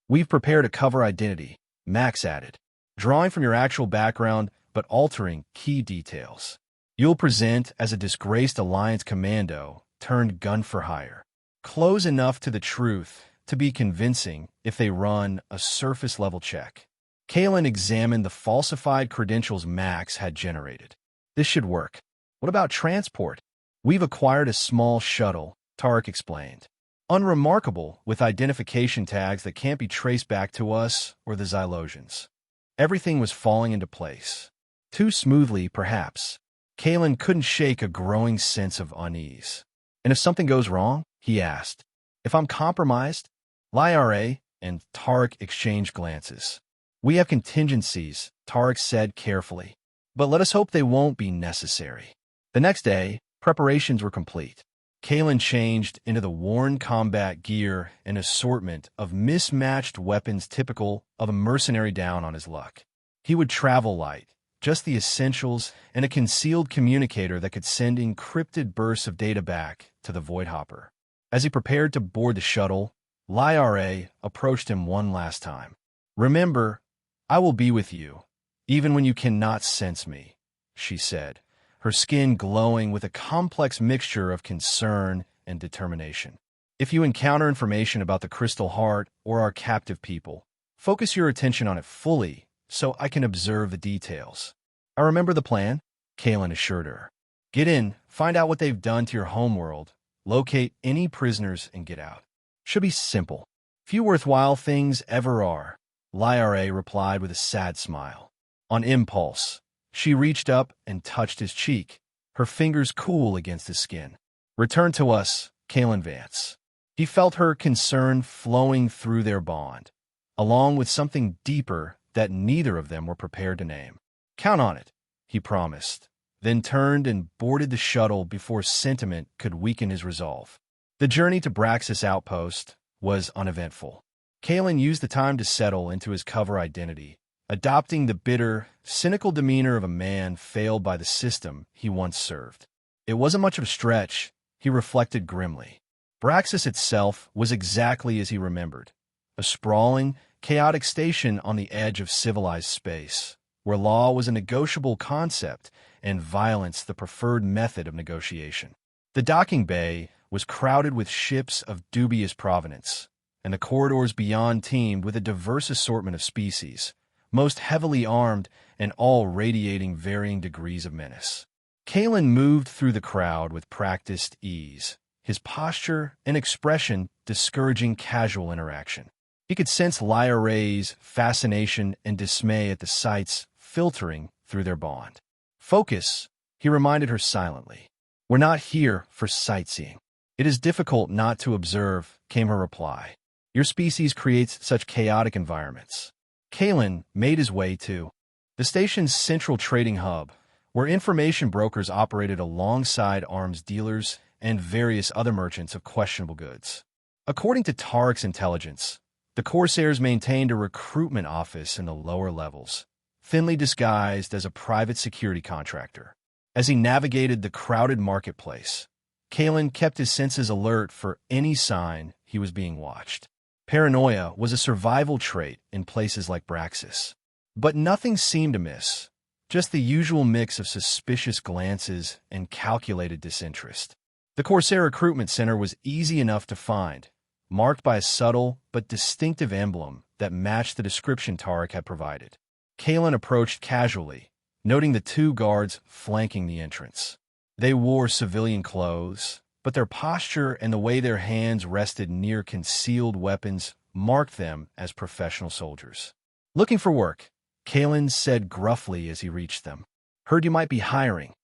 We've prepared a cover identity, Max added, drawing from your actual background but altering key details. You'll present as a disgraced Alliance commando turned gun for hire. Close enough to the truth to be convincing if they run a surface-level check. Kalen examined the falsified credentials Max had generated. This should work. What about transport? We've acquired a small shuttle, Tarek explained. Unremarkable, with identification tags that can't be traced back to us or the Xylosians. Everything was falling into place. Too smoothly, perhaps. Kalen couldn't shake a growing sense of unease. And if something goes wrong? He asked. If I'm compromised? Lyra and Tarek exchanged glances. We have contingencies, Tarek said carefully. But let us hope they won't be necessary. The next day, preparations were complete. Kalen changed into the worn combat gear and assortment of mismatched weapons typical of a mercenary down on his luck. He would travel light, just the essentials and a concealed communicator that could send encrypted bursts of data back to the Void Hopper. As he prepared to board the shuttle, Lyra approached him one last time. Remember, I will be with you, even when you cannot sense me, she said, her skin glowing with a complex mixture of concern and determination. If you encounter information about the Crystal Heart or our captive people, focus your attention on it fully so I can observe the details. I remember the plan, Kalen assured her. Get in, find out what they've done to your homeworld, locate any prisoners, and get out. Should be simple. Few worthwhile things ever are, Lyra replied with a sad smile. On impulse, she reached up and touched his cheek, her fingers cool against his skin. Return to us, Kalen Vance. He felt her concern flowing through their bond, along with something deeper that neither of them were prepared to name. Count on it, he promised, then turned and boarded the shuttle before sentiment could weaken his resolve. The journey to Braxis Outpost was uneventful. Kalen used the time to settle into his cover identity, adopting the bitter, cynical demeanor of a man failed by the system he once served. It wasn't much of a stretch, he reflected grimly. Braxis itself was exactly as he remembered, a sprawling, chaotic station on the edge of civilized space, where law was a negotiable concept and violence the preferred method of negotiation. The docking bay was crowded with ships of dubious provenance, and the corridors beyond teemed with a diverse assortment of species, most heavily armed and all radiating varying degrees of menace. Kalen moved through the crowd with practiced ease, his posture and expression discouraging casual interaction. He could sense Lyra's fascination and dismay at the sights filtering through their bond. Focus, he reminded her silently. We're not here for sightseeing. It is difficult not to observe, came her reply. Your species creates such chaotic environments. Kalen made his way to the station's central trading hub, where information brokers operated alongside arms dealers and various other merchants of questionable goods. According to Tarek's intelligence, the Corsairs maintained a recruitment office in the lower levels, thinly disguised as a private security contractor. As he navigated the crowded marketplace, Kalen kept his senses alert for any sign he was being watched. Paranoia was a survival trait in places like Braxis. But nothing seemed amiss, just the usual mix of suspicious glances and calculated disinterest. The Corsair Recruitment Center was easy enough to find, marked by a subtle but distinctive emblem that matched the description Tarek had provided. Kalen approached casually, noting the two guards flanking the entrance. They wore civilian clothes, but their posture and the way their hands rested near concealed weapons marked them as professional soldiers. "Looking for work," Kalen said gruffly as he reached them. "Heard you might be hiring."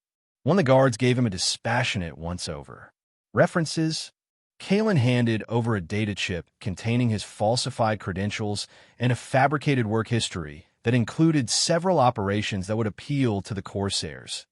One of the guards gave him a dispassionate once-over. "References?" Kalen handed over a data chip containing his falsified credentials and a fabricated work history that included several operations that would appeal to the Corsairs.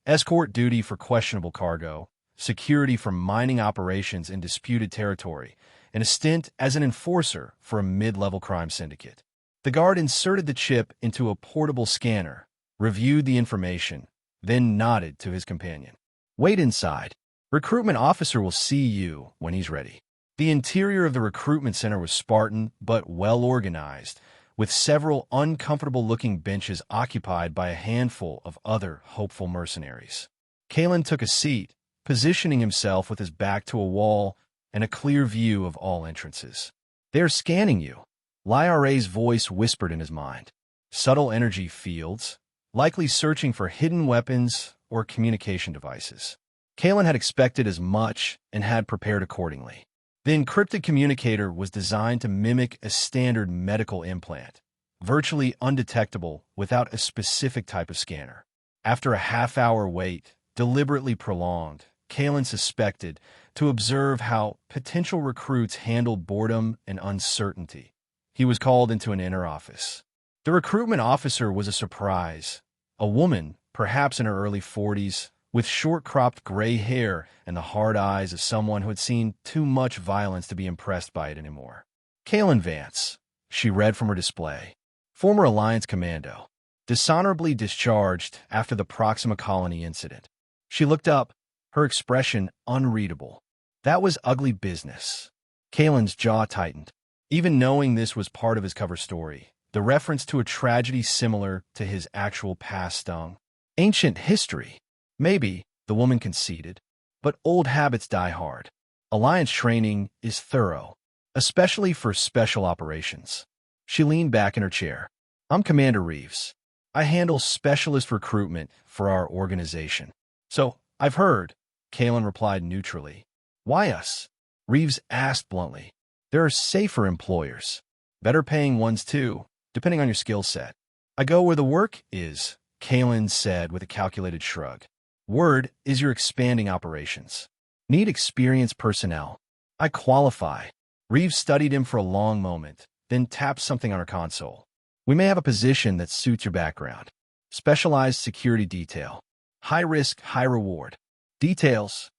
Escort duty for questionable cargo, security for mining operations in disputed territory, and a stint as an enforcer for a mid-level crime syndicate. The guard inserted the chip into a portable scanner, reviewed the information, then nodded to his companion. "Wait inside. Recruitment officer will see you when he's ready." The interior of the recruitment center was Spartan but well-organized, with several uncomfortable-looking benches occupied by a handful of other hopeful mercenaries. Kalen took a seat, positioning himself with his back to a wall and a clear view of all entrances. "They're scanning you," Lyra's voice whispered in his mind. Subtle energy fields, likely searching for hidden weapons or communication devices. Kalen had expected as much and had prepared accordingly. The encrypted communicator was designed to mimic a standard medical implant, virtually undetectable without a specific type of scanner. After a half-hour wait, deliberately prolonged, Kalen suspected to observe how potential recruits handled boredom and uncertainty. He was called into an inner office. The recruitment officer was a surprise. A woman, perhaps in her early 40s, with short-cropped gray hair and the hard eyes of someone who had seen too much violence to be impressed by it anymore. "Kalen Vance," she read from her display. "Former Alliance Commando. Dishonorably discharged after the Proxima Colony incident." She looked up, her expression unreadable. That was ugly business. Kalen's jaw tightened. Even knowing this was part of his cover story, the reference to a tragedy similar to his actual past stung. Ancient history. Maybe, the woman conceded, but old habits die hard. Alliance training is thorough, especially for special operations. She leaned back in her chair. "I'm Commander Reeves. I handle specialist recruitment for our organization." "So, I've heard," Kalen replied neutrally. "Why us?" Reeves asked bluntly. "There are safer employers. Better paying ones too, depending on your skill set." "I go where the work is," Kalen said with a calculated shrug. "Word is you're expanding operations. Need experienced personnel. I qualify." Reeves studied him for a long moment, then tapped something on her console. "We may have a position that suits your background. Specialized security detail. High risk, high reward. Details,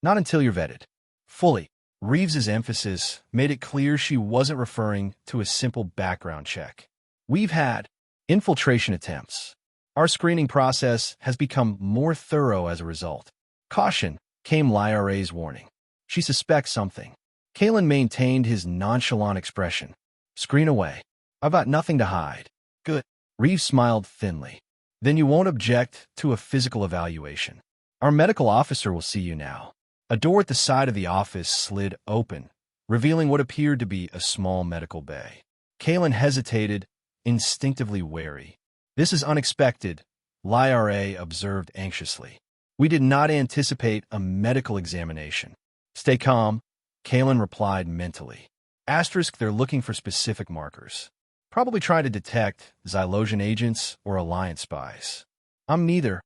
not until you're vetted. Fully." Reeves's emphasis made it clear she wasn't referring to a simple background check. "We've had infiltration attempts. Our screening process has become more thorough as a result." "Caution," came Lyra's warning. "She suspects something." Kalen maintained his nonchalant expression. "Screen away. I've got nothing to hide." "Good." Reeves smiled thinly. "Then you won't object to a physical evaluation. Our medical officer will see you now." A door at the side of the office slid open, revealing what appeared to be a small medical bay. Kalen hesitated, instinctively wary. "This is unexpected," Lyra observed anxiously. "We did not anticipate a medical examination." "Stay calm," Kalen replied mentally. Asterisk, they're looking for specific markers. Probably trying to detect Xylosian agents or Alliance spies. "I'm neither."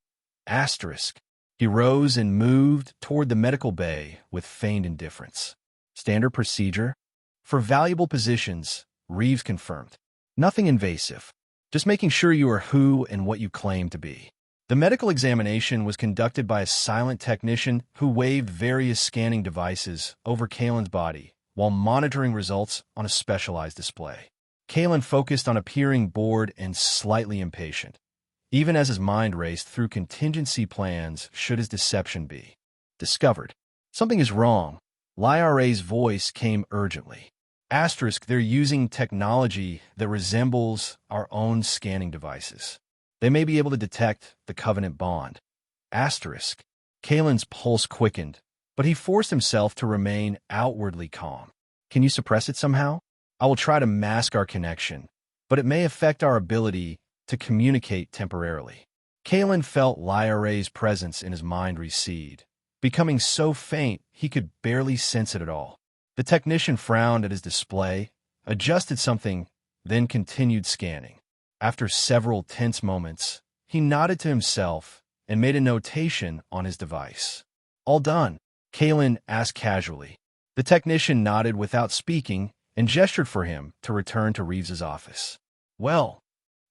Asterisk. He rose and moved toward the medical bay with feigned indifference. "Standard procedure?" "For valuable positions," Reeves confirmed. "Nothing invasive. Just making sure you are who and what you claim to be." The medical examination was conducted by a silent technician who waved various scanning devices over Kalen's body while monitoring results on a specialized display. Kalen focused on appearing bored and slightly impatient, even as his mind raced through contingency plans should his deception be discovered. Something is wrong. Lyra's voice came urgently. Asterisk, they're using technology that resembles our own scanning devices. They may be able to detect the Covenant bond. Asterisk. Kalen's pulse quickened, but he forced himself to remain outwardly calm. Can you suppress it somehow? I will try to mask our connection, but it may affect our ability to communicate temporarily. Kalen felt Lyra's presence in his mind recede, becoming so faint he could barely sense it at all. The technician frowned at his display, adjusted something, then continued scanning. After several tense moments, he nodded to himself and made a notation on his device. All done, Kalen asked casually. The technician nodded without speaking and gestured for him to return to Reeves's office. Well,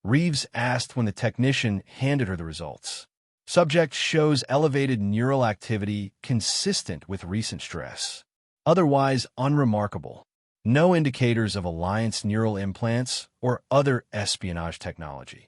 Reeves asked when the technician handed her the results. Subject shows elevated neural activity consistent with recent stress. Otherwise unremarkable. No indicators of alliance neural implants or other espionage technology.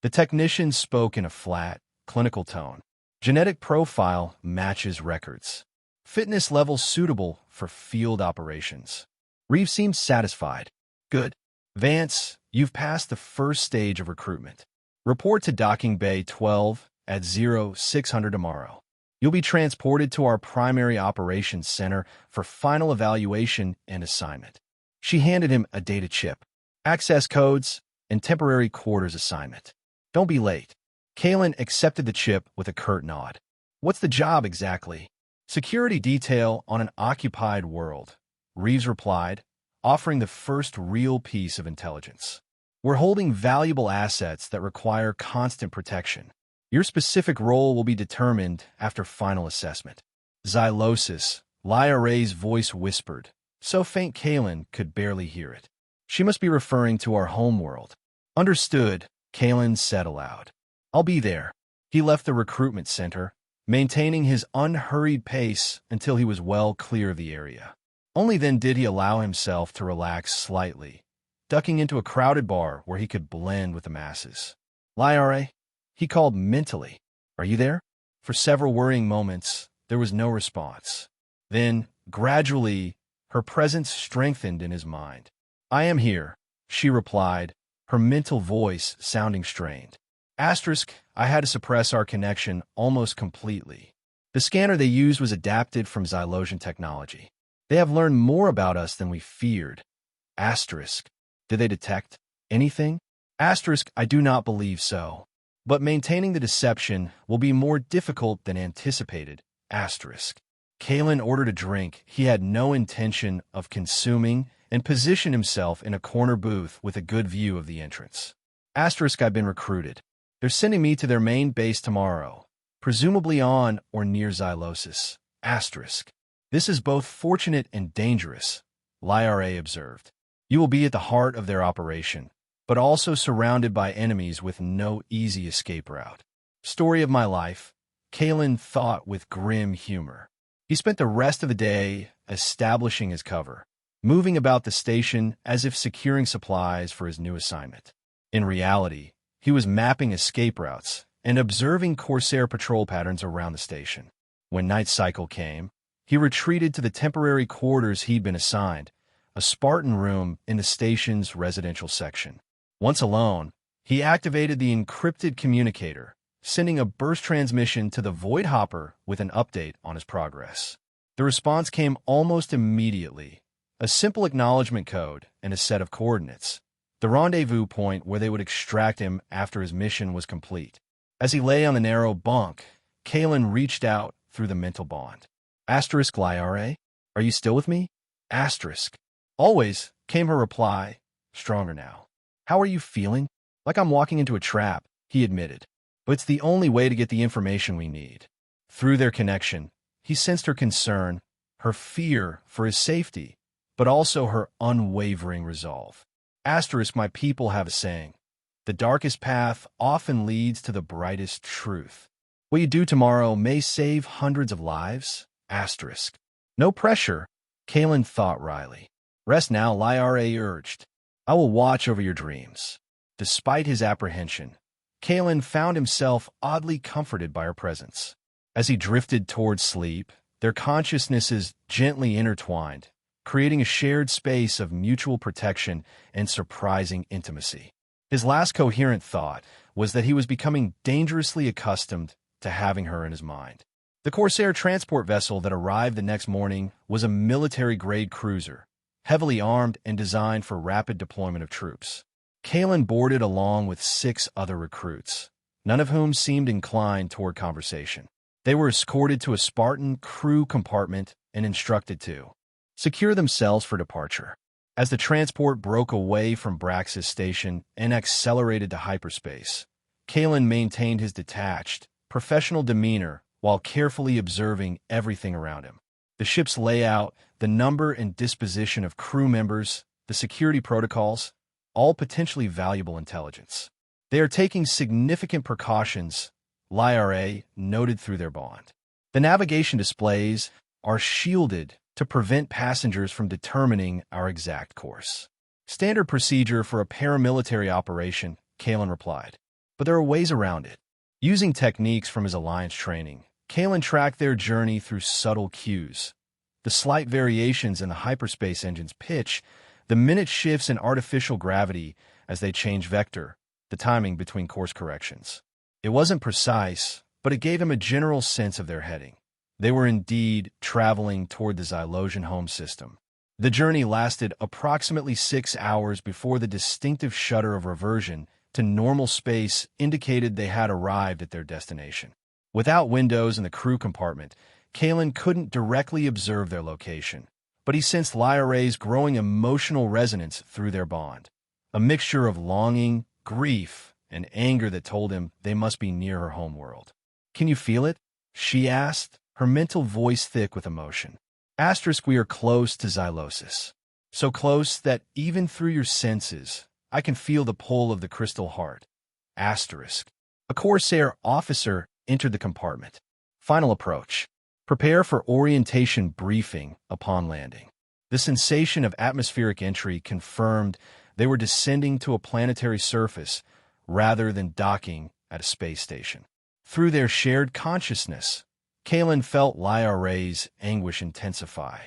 The technician spoke in a flat, clinical tone. Genetic profile matches records. Fitness level suitable for field operations. Reeves seemed satisfied. Good. Vance, you've passed the first stage of recruitment. Report to Docking Bay 12 at 0600 tomorrow. You'll be transported to our primary operations center for final evaluation and assignment. She handed him a data chip, access codes, and temporary quarters assignment. Don't be late. Kalen accepted the chip with a curt nod. What's the job exactly? Security detail on an occupied world, Reeves replied, offering the first real piece of intelligence. We're holding valuable assets that require constant protection. Your specific role will be determined after final assessment. Xylosis, Lyra's voice whispered, so faint Kalen could barely hear it. She must be referring to our homeworld. Understood, Kalen said aloud. I'll be there. He left the recruitment center, maintaining his unhurried pace until he was well clear of the area. Only then did he allow himself to relax slightly, ducking into a crowded bar where he could blend with the masses. Lyra, he called mentally. Are you there? For several worrying moments, there was no response. Then, gradually, her presence strengthened in his mind. I am here, she replied, her mental voice sounding strained. Asterisk, I had to suppress our connection almost completely. The scanner they used was adapted from Xylosian technology. They have learned more about us than we feared. Asterisk, did they detect anything? Asterisk, I do not believe so. But maintaining the deception will be more difficult than anticipated. Asterisk. Kalen ordered a drink he had no intention of consuming and positioned himself in a corner booth with a good view of the entrance. Asterisk, I've been recruited. They're sending me to their main base tomorrow, presumably on or near Xylosis. Asterisk. This is both fortunate and dangerous, Lyra observed. You will be at the heart of their operation, but also surrounded by enemies with no easy escape route. Story of my life, Kalen thought with grim humor. He spent the rest of the day establishing his cover, moving about the station as if securing supplies for his new assignment. In reality, he was mapping escape routes and observing Corsair patrol patterns around the station. When night cycle came, he retreated to the temporary quarters he'd been assigned, a Spartan room in the station's residential section. Once alone, he activated the encrypted communicator, sending a burst transmission to the Void Hopper with an update on his progress. The response came almost immediately, a simple acknowledgement code and a set of coordinates, the rendezvous point where they would extract him after his mission was complete. As he lay on the narrow bunk, Kalen reached out through the mental bond. Asterisk, Lyra, are you still with me? Asterisk. Always, came her reply, stronger now. How are you feeling? Like I'm walking into a trap, he admitted. But it's the only way to get the information we need. Through their connection, he sensed her concern, her fear for his safety, but also her unwavering resolve. Asterisk, my people have a saying. The darkest path often leads to the brightest truth. What you do tomorrow may save hundreds of lives. Asterisk. No pressure, Kalen thought wryly. Rest now, Lyra urged. I will watch over your dreams. Despite his apprehension, Kalen found himself oddly comforted by her presence. As he drifted toward sleep, their consciousnesses gently intertwined, creating a shared space of mutual protection and surprising intimacy. His last coherent thought was that he was becoming dangerously accustomed to having her in his mind. The Corsair transport vessel that arrived the next morning was a military-grade cruiser, heavily armed and designed for rapid deployment of troops. Kalen boarded along with 6 other recruits, none of whom seemed inclined toward conversation. They were escorted to a Spartan crew compartment and instructed to secure themselves for departure. As the transport broke away from Brax's station and accelerated to hyperspace, Kalen maintained his detached, professional demeanor while carefully observing everything around him. The ship's layout, the number and disposition of crew members, the security protocols, all potentially valuable intelligence. They are taking significant precautions, Lyra noted through their bond. The navigation displays are shielded to prevent passengers from determining our exact course. Standard procedure for a paramilitary operation, Kalen replied. But there are ways around it. Using techniques from his alliance training, Kalen tracked their journey through subtle cues. The slight variations in the hyperspace engine's pitch, the minute shifts in artificial gravity as they change vector, the timing between course corrections. It wasn't precise, but it gave him a general sense of their heading. They were indeed traveling toward the Xylosian home system. The journey lasted approximately 6 hours before the distinctive shudder of reversion to normal space indicated they had arrived at their destination. Without windows in the crew compartment, Kalen couldn't directly observe their location, but he sensed Lyra's growing emotional resonance through their bond, a mixture of longing, grief, and anger that told him they must be near her homeworld. "Can you feel it?" she asked, her mental voice thick with emotion. We are close to Xylosis. So close that even through your senses, I can feel the pull of the crystal heart. A Corsair officer entered the compartment. Final approach. Prepare for orientation briefing upon landing. The sensation of atmospheric entry confirmed they were descending to a planetary surface rather than docking at a space station. Through their shared consciousness, Kalen felt Lyra's anguish intensify.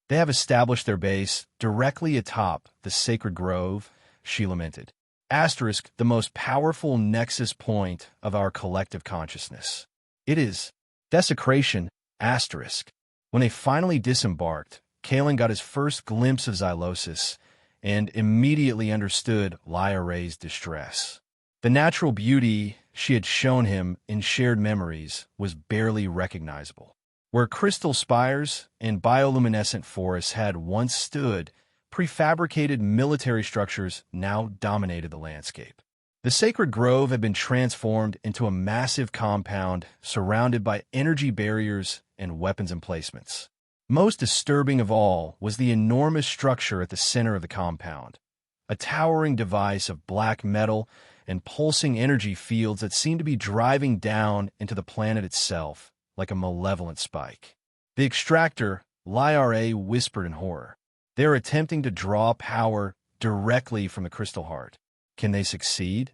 They have established their base directly atop the sacred grove, she lamented. The most powerful nexus point of our collective consciousness. It is desecration, When they finally disembarked, Kalen got his first glimpse of Xylosis and immediately understood Lyra's distress. The natural beauty she had shown him in shared memories was barely recognizable. Where crystal spires and bioluminescent forests had once stood, prefabricated military structures now dominated the landscape. The sacred grove had been transformed into a massive compound surrounded by energy barriers and weapons emplacements. Most disturbing of all was the enormous structure at the center of the compound, a towering device of black metal and pulsing energy fields that seemed to be driving down into the planet itself like a malevolent spike. The extractor, Lyra whispered in horror. They are attempting to draw power directly from the crystal heart. Can they succeed?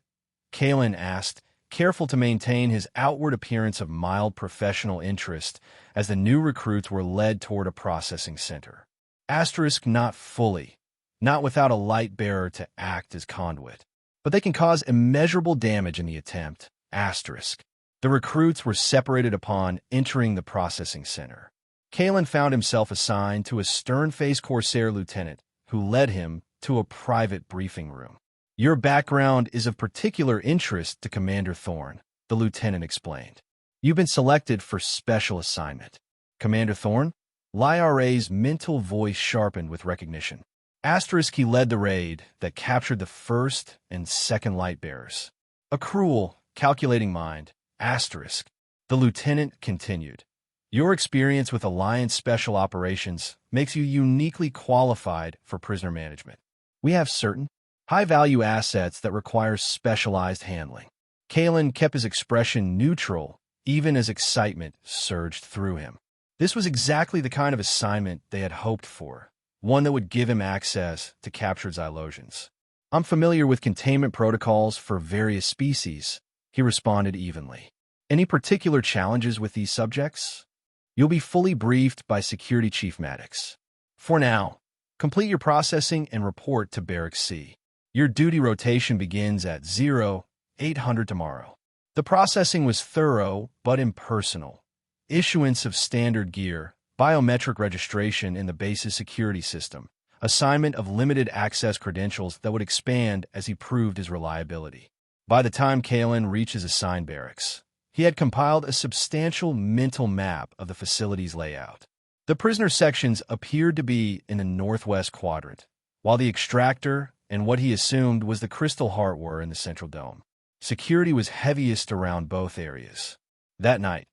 Kalen asked, careful to maintain his outward appearance of mild professional interest as the new recruits were led toward a processing center. Not fully, not without a light bearer to act as conduit. But they can cause immeasurable damage in the attempt. The recruits were separated upon entering the processing center. Kalen found himself assigned to a stern-faced Corsair lieutenant who led him to a private briefing room. Your background is of particular interest to Commander Thorne, the lieutenant explained. You've been selected for special assignment. Commander Thorne? Lyra's mental voice sharpened with recognition. He led the raid that captured the first and second light bearers. A cruel, calculating mind. The lieutenant continued. Your experience with Alliance Special Operations makes you uniquely qualified for prisoner management. We have certain high-value assets that require specialized handling. Kalen kept his expression neutral, even as excitement surged through him. This was exactly the kind of assignment they had hoped for. one that would give him access to captured Xylosians. I'm familiar with containment protocols for various species, he responded evenly. Any particular challenges with these subjects? You'll be fully briefed by Security Chief Maddox. For now, complete your processing and report to Barracks C. Your duty rotation begins at 0800 tomorrow. The processing was thorough but impersonal. Issuance of standard gear, biometric registration in the base's security system, assignment of limited access credentials that would expand as he proved his reliability. By the time Kalen reached his assigned barracks, he had compiled a substantial mental map of the facility's layout. The prisoner sections appeared to be in the northwest quadrant, while the extractor and what he assumed was the Crystal Heart were in the central dome. Security was heaviest around both areas. That night,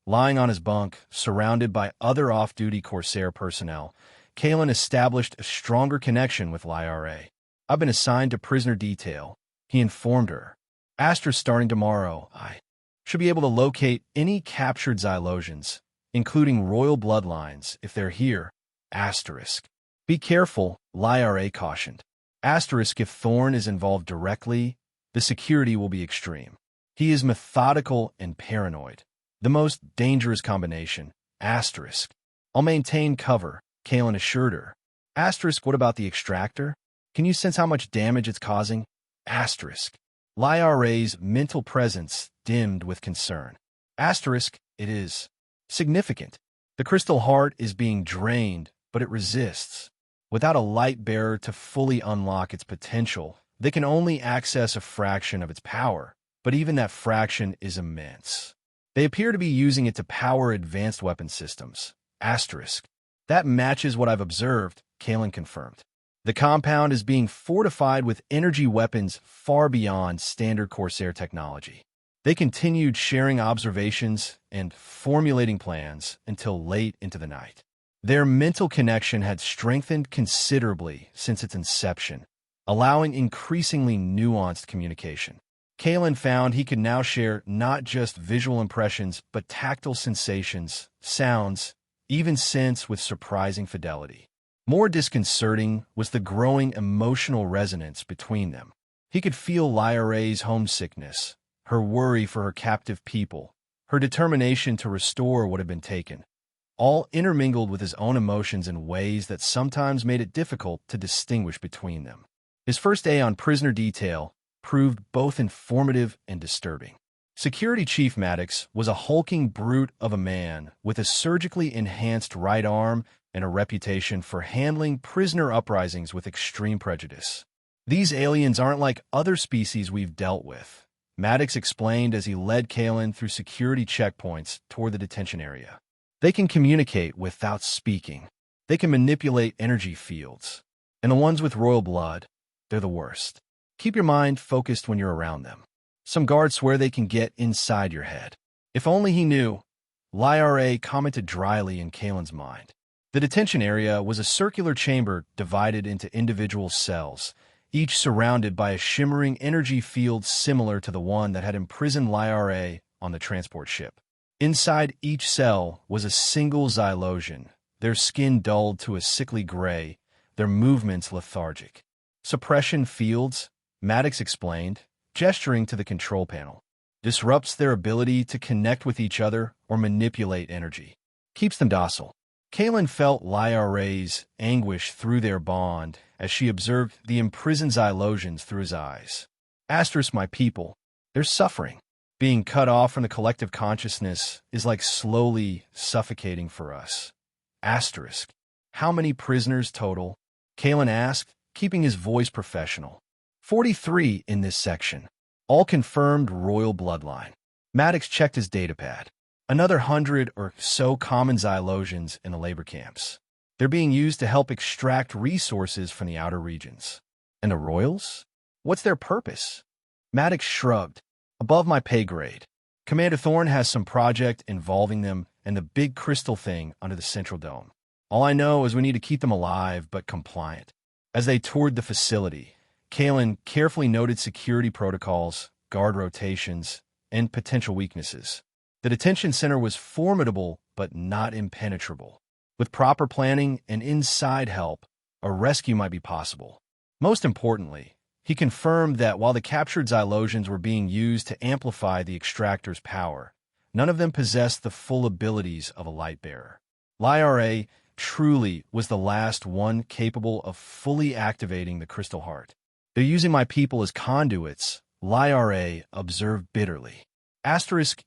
lying on his bunk, surrounded by other off-duty Corsair personnel, Kalen established a stronger connection with LIRA. I've been assigned to prisoner detail, he informed her. Astra's starting tomorrow. I should be able to locate any captured Xylosians, including royal bloodlines, if they're here. Asterisk. Be careful, LIRA cautioned. Asterisk, if Thorn is involved directly, the security will be extreme. He is methodical and paranoid. The most dangerous combination. Asterisk. I'll maintain cover, Kalen assured her. Asterisk, what about the extractor? Can you sense how much damage it's causing? Asterisk. LIRA's mental presence dimmed with concern. Asterisk, it is significant. The Crystal Heart is being drained, but it resists. Without a light bearer to fully unlock its potential, they can only access a fraction of its power, but even that fraction is immense. They appear to be using it to power advanced weapon systems. Asterisk. That matches what I've observed, Kalen confirmed. The compound is being fortified with energy weapons far beyond standard Corsair technology. They continued sharing observations and formulating plans until late into the night. Their mental connection had strengthened considerably since its inception, allowing increasingly nuanced communication. Kalen found he could now share not just visual impressions, but tactile sensations, sounds, even scents with surprising fidelity. More disconcerting was the growing emotional resonance between them. He could feel LIRA's homesickness, her worry for her captive people, her determination to restore what had been taken, all intermingled with his own emotions in ways that sometimes made it difficult to distinguish between them. His first day on prisoner detail proved both informative and disturbing. Security Chief Maddox was a hulking brute of a man with a surgically enhanced right arm and a reputation for handling prisoner uprisings with extreme prejudice. These aliens aren't like other species we've dealt with, Maddox explained as he led Kalen through security checkpoints toward the detention area. They can communicate without speaking. They can manipulate energy fields. And the ones with royal blood, they're the worst. Keep your mind focused when you're around them. Some guards swear they can get inside your head. If only he knew. LIRA commented dryly in Kalen's mind. The detention area was a circular chamber divided into individual cells, each surrounded by a shimmering energy field similar to the one that had imprisoned LIRA on the transport ship. Inside each cell was a single Xylosian, their skin dulled to a sickly gray, their movements lethargic. Suppression fields, Maddox explained, gesturing to the control panel, disrupts their ability to connect with each other or manipulate energy. Keeps them docile. Kalen felt LIRA's anguish through their bond as she observed the imprisoned Xylosians through his eyes. Asterisk, my people, they're suffering. Being cut off from the collective consciousness is like slowly suffocating for us. Asterisk. How many prisoners total? Kalen asked, keeping his voice professional. 43 in this section. All confirmed royal bloodline. Maddox checked his datapad. Another 100 or so common Xylosians in the labor camps. They're being used to help extract resources from the outer regions. And the royals? What's their purpose? Maddox shrugged. Above my pay grade. Commander Thorne has some project involving them and the big crystal thing under the central dome. All I know is we need to keep them alive but compliant. As they toured the facility, Kalen carefully noted security protocols, guard rotations, and potential weaknesses. The detention center was formidable but not impenetrable. With proper planning and inside help, a rescue might be possible. Most importantly, he confirmed that while the captured Xylosians were being used to amplify the extractor's power, none of them possessed the full abilities of a light-bearer. Lyra truly was the last one capable of fully activating the crystal heart. "They're using my people as conduits," Lyra observed bitterly.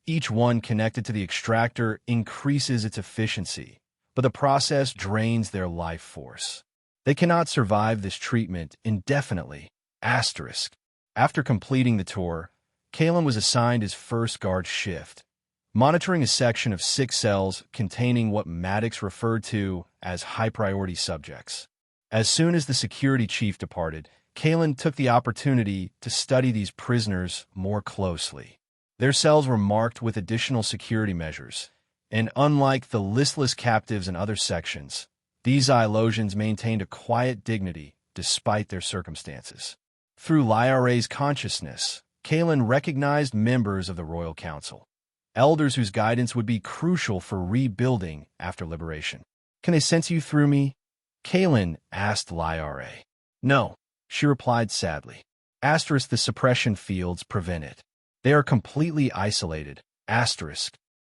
Each one connected to the extractor increases its efficiency, but the process drains their life force. They cannot survive this treatment indefinitely. After completing the tour, Kalen was assigned his first guard shift, monitoring a section of 6 cells containing what Maddox referred to as high-priority subjects. As soon as the security chief departed, Kalen took the opportunity to study these prisoners more closely. Their cells were marked with additional security measures, and unlike the listless captives in other sections, these Xylosians maintained a quiet dignity despite their circumstances. Through Lyra's consciousness, Kalen recognized members of the Royal Council, elders whose guidance would be crucial for rebuilding after liberation. "Can I sense you through me?" Kalen asked Lyra. "No," she replied sadly. The suppression fields prevent it. They are completely isolated.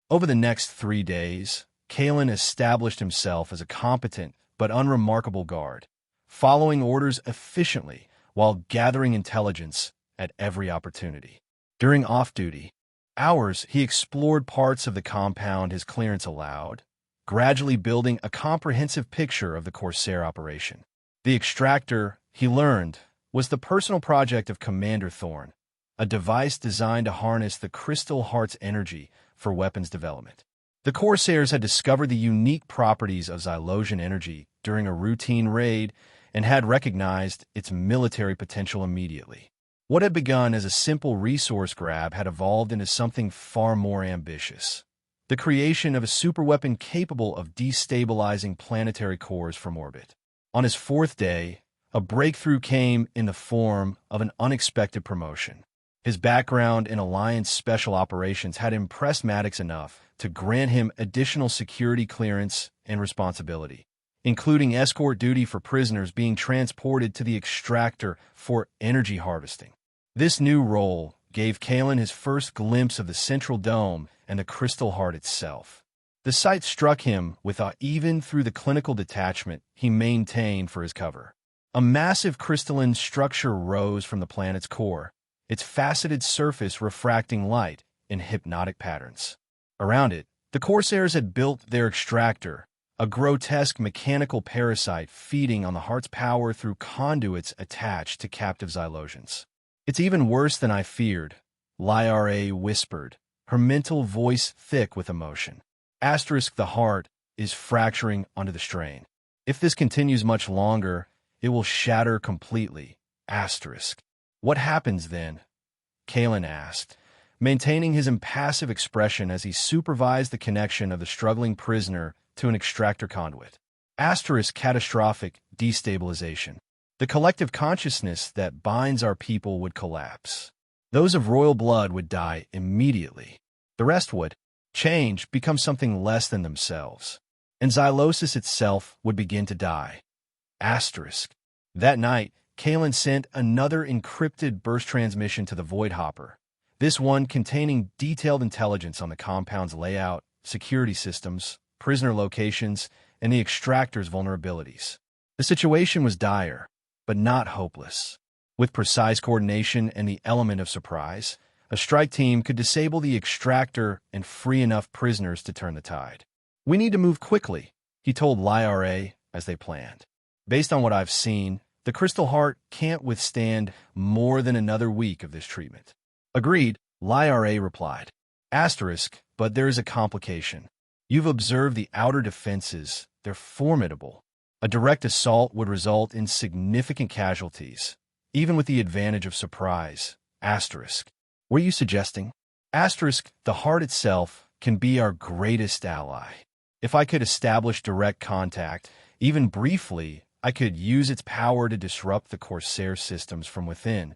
Over the next 3 days, Kalen established himself as a competent but unremarkable guard, following orders efficiently while gathering intelligence at every opportunity. During off-duty hours, he explored parts of the compound his clearance allowed, gradually building a comprehensive picture of the Corsair operation. The extractor, he learned, was the personal project of Commander Thorne, a device designed to harness the Crystal Heart's energy for weapons development. The Corsairs had discovered the unique properties of Xylosian energy during a routine raid and had recognized its military potential immediately. What had begun as a simple resource grab had evolved into something far more ambitious: the creation of a superweapon capable of destabilizing planetary cores from orbit. On his 4th day, a breakthrough came in the form of an unexpected promotion. His background in Alliance Special Operations had impressed Maddox enough to grant him additional security clearance and responsibility, including escort duty for prisoners being transported to the extractor for energy harvesting. This new role gave Kalen his first glimpse of the central dome and the Crystal Heart itself. The sight struck him with awe even through the clinical detachment he maintained for his cover. A massive crystalline structure rose from the planet's core, its faceted surface refracting light in hypnotic patterns. Around it, the Corsairs had built their extractor, a grotesque mechanical parasite feeding on the heart's power through conduits attached to captive Xylosians. "It's even worse than I feared," Lyra whispered, her mental voice thick with emotion. The heart is fracturing under the strain. If this continues much longer, it will shatter completely. "What happens then?" Kalen asked, maintaining his impassive expression as he supervised the connection of the struggling prisoner to an extractor conduit. Catastrophic destabilization. The collective consciousness that binds our people would collapse. Those of royal blood would die immediately. The rest would change, become something less than themselves. And Xylosis itself would begin to die. That night, Kalen sent another encrypted burst transmission to the Void Hopper, this one containing detailed intelligence on the compound's layout, security systems, prisoner locations, and the extractor's vulnerabilities. The situation was dire, but not hopeless. With precise coordination and the element of surprise, a strike team could disable the extractor and free enough prisoners to turn the tide. "We need to move quickly," he told Lyra as they planned. "Based on what I've seen, the Crystal Heart can't withstand more than another week of this treatment." "Agreed," Lyra replied. But there is a complication. You've observed the outer defenses. They're formidable. A direct assault would result in significant casualties, even with the advantage of surprise. What are you suggesting? The heart itself can be our greatest ally. If I could establish direct contact, even briefly, I could use its power to disrupt the Corsair systems from within.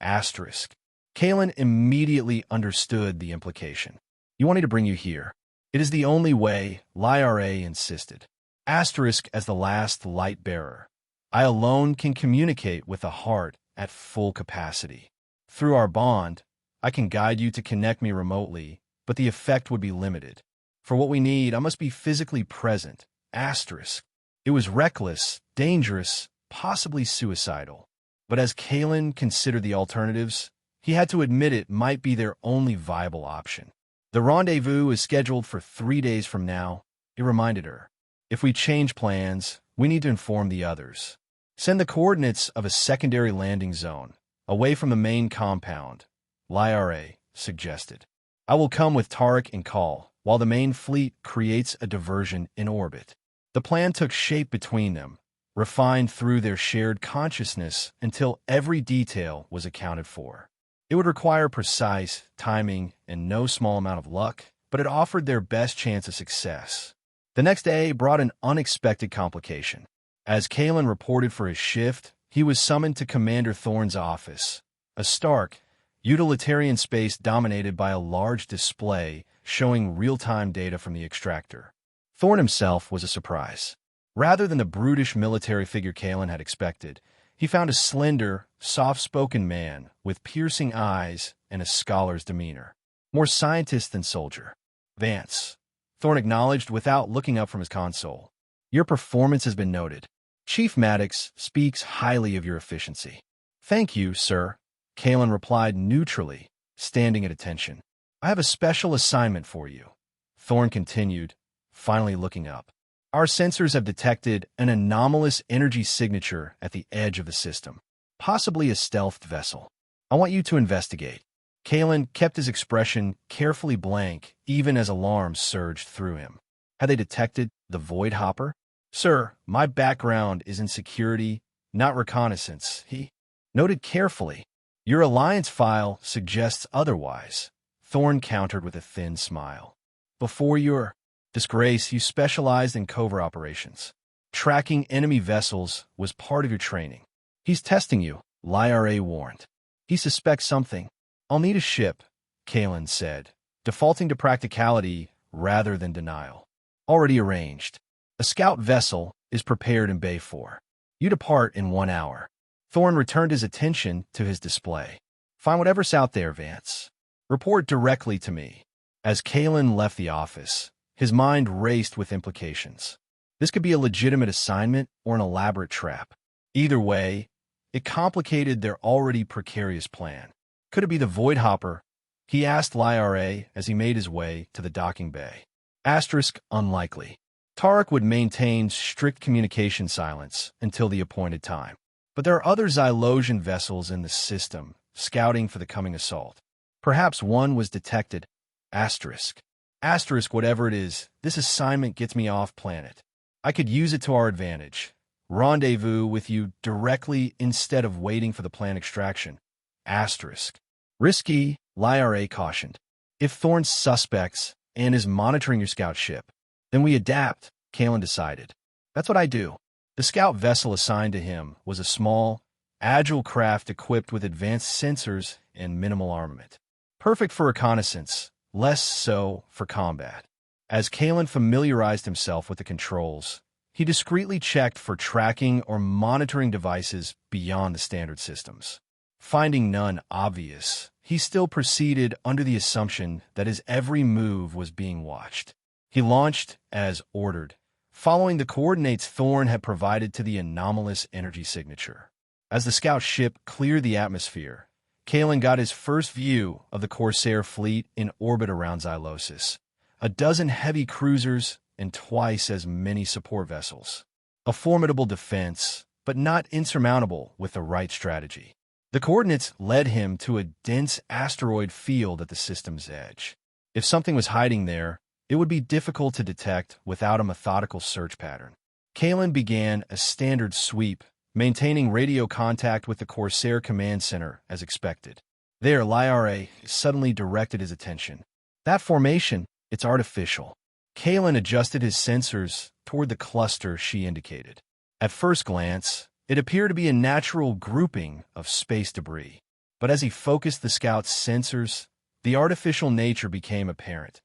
Kalen immediately understood the implication. "You want me to bring you here?" "It is the only way," Lyra insisted. As the last light bearer, I alone can communicate with a heart at full capacity. Through our bond, I can guide you to connect me remotely, but the effect would be limited. For what we need, I must be physically present. Asterisk. It was reckless, dangerous, possibly suicidal. But as Kalen considered the alternatives, he had to admit it might be their only viable option. The rendezvous is scheduled for 3 days from now, it reminded her. If we change plans, we need to inform the others. Send the coordinates of a secondary landing zone, away from the main compound, Lyra suggested. I will come with Tarek and Call, while the main fleet creates a diversion in orbit. The plan took shape between them, refined through their shared consciousness until every detail was accounted for. It would require precise timing and no small amount of luck, but it offered their best chance of success. The next day brought an unexpected complication. As Kalen reported for his shift, he was summoned to Commander Thorne's office, a stark, utilitarian space dominated by a large display showing real-time data from the extractor. Thorne himself was a surprise. Rather than the brutish military figure Kalen had expected, he found a slender, soft-spoken man with piercing eyes and a scholar's demeanor. More scientist than soldier. Vance, Thorne acknowledged without looking up from his console. Your performance has been noted. Chief Maddox speaks highly of your efficiency. Thank you, sir, Kalen replied neutrally, standing at attention. I have a special assignment for you, Thorne continued, finally looking up. Our sensors have detected an anomalous energy signature at the edge of the system, possibly a stealthed vessel. I want you to investigate. Kalen kept his expression carefully blank, even as alarms surged through him. Had they detected the Void Hopper? Sir, my background is in security, not reconnaissance, he noted carefully. Your alliance file suggests otherwise, Thorne countered with a thin smile. Before your disgrace, you specialized in covert operations. Tracking enemy vessels was part of your training. He's testing you, Lyra warned. He suspects something. I'll need a ship, Kalen said, defaulting to practicality rather than denial. Already arranged. A scout vessel is prepared in Bay 4. You depart in 1 hour. Thorne returned his attention to his display. Find whatever's out there, Vance. Report directly to me. As Kalen left the office, his mind raced with implications. This could be a legitimate assignment or an elaborate trap. Either way, it complicated their already precarious plan. Could it be the Void Hopper? He asked Lyra as he made his way to the docking bay. Asterisk unlikely. Tarek would maintain strict communication silence until the appointed time. But there are other Xylosian vessels in the system, scouting for the coming assault. Perhaps one was detected. Asterisk. Asterisk whatever it is, this assignment gets me off planet. I could use it to our advantage. Rendezvous with you directly instead of waiting for the plan extraction. Asterisk. Risky, Lyra cautioned. If Thorne suspects and is monitoring your scout ship, then we adapt, Kalen decided. That's what I do. The scout vessel assigned to him was a small, agile craft equipped with advanced sensors and minimal armament. Perfect for reconnaissance, less so for combat. As Kalen familiarized himself with the controls, he discreetly checked for tracking or monitoring devices beyond the standard systems. Finding none obvious, he still proceeded under the assumption that his every move was being watched. He launched as ordered, following the coordinates Thorne had provided to the anomalous energy signature. As the scout ship cleared the atmosphere, Kalen got his first view of the Corsair fleet in orbit around Xylosis, a dozen heavy cruisers and twice as many support vessels. A formidable defense, but not insurmountable with the right strategy. The coordinates led him to a dense asteroid field at the system's edge. If something was hiding there, it would be difficult to detect without a methodical search pattern. Kalen began a standard sweep, maintaining radio contact with the Corsair Command Center as expected. There, Lyra suddenly directed his attention. That formation, it's artificial. Kalen adjusted his sensors toward the cluster she indicated. At first glance, it appeared to be a natural grouping of space debris. But as he focused the scout's sensors, the artificial nature became apparent.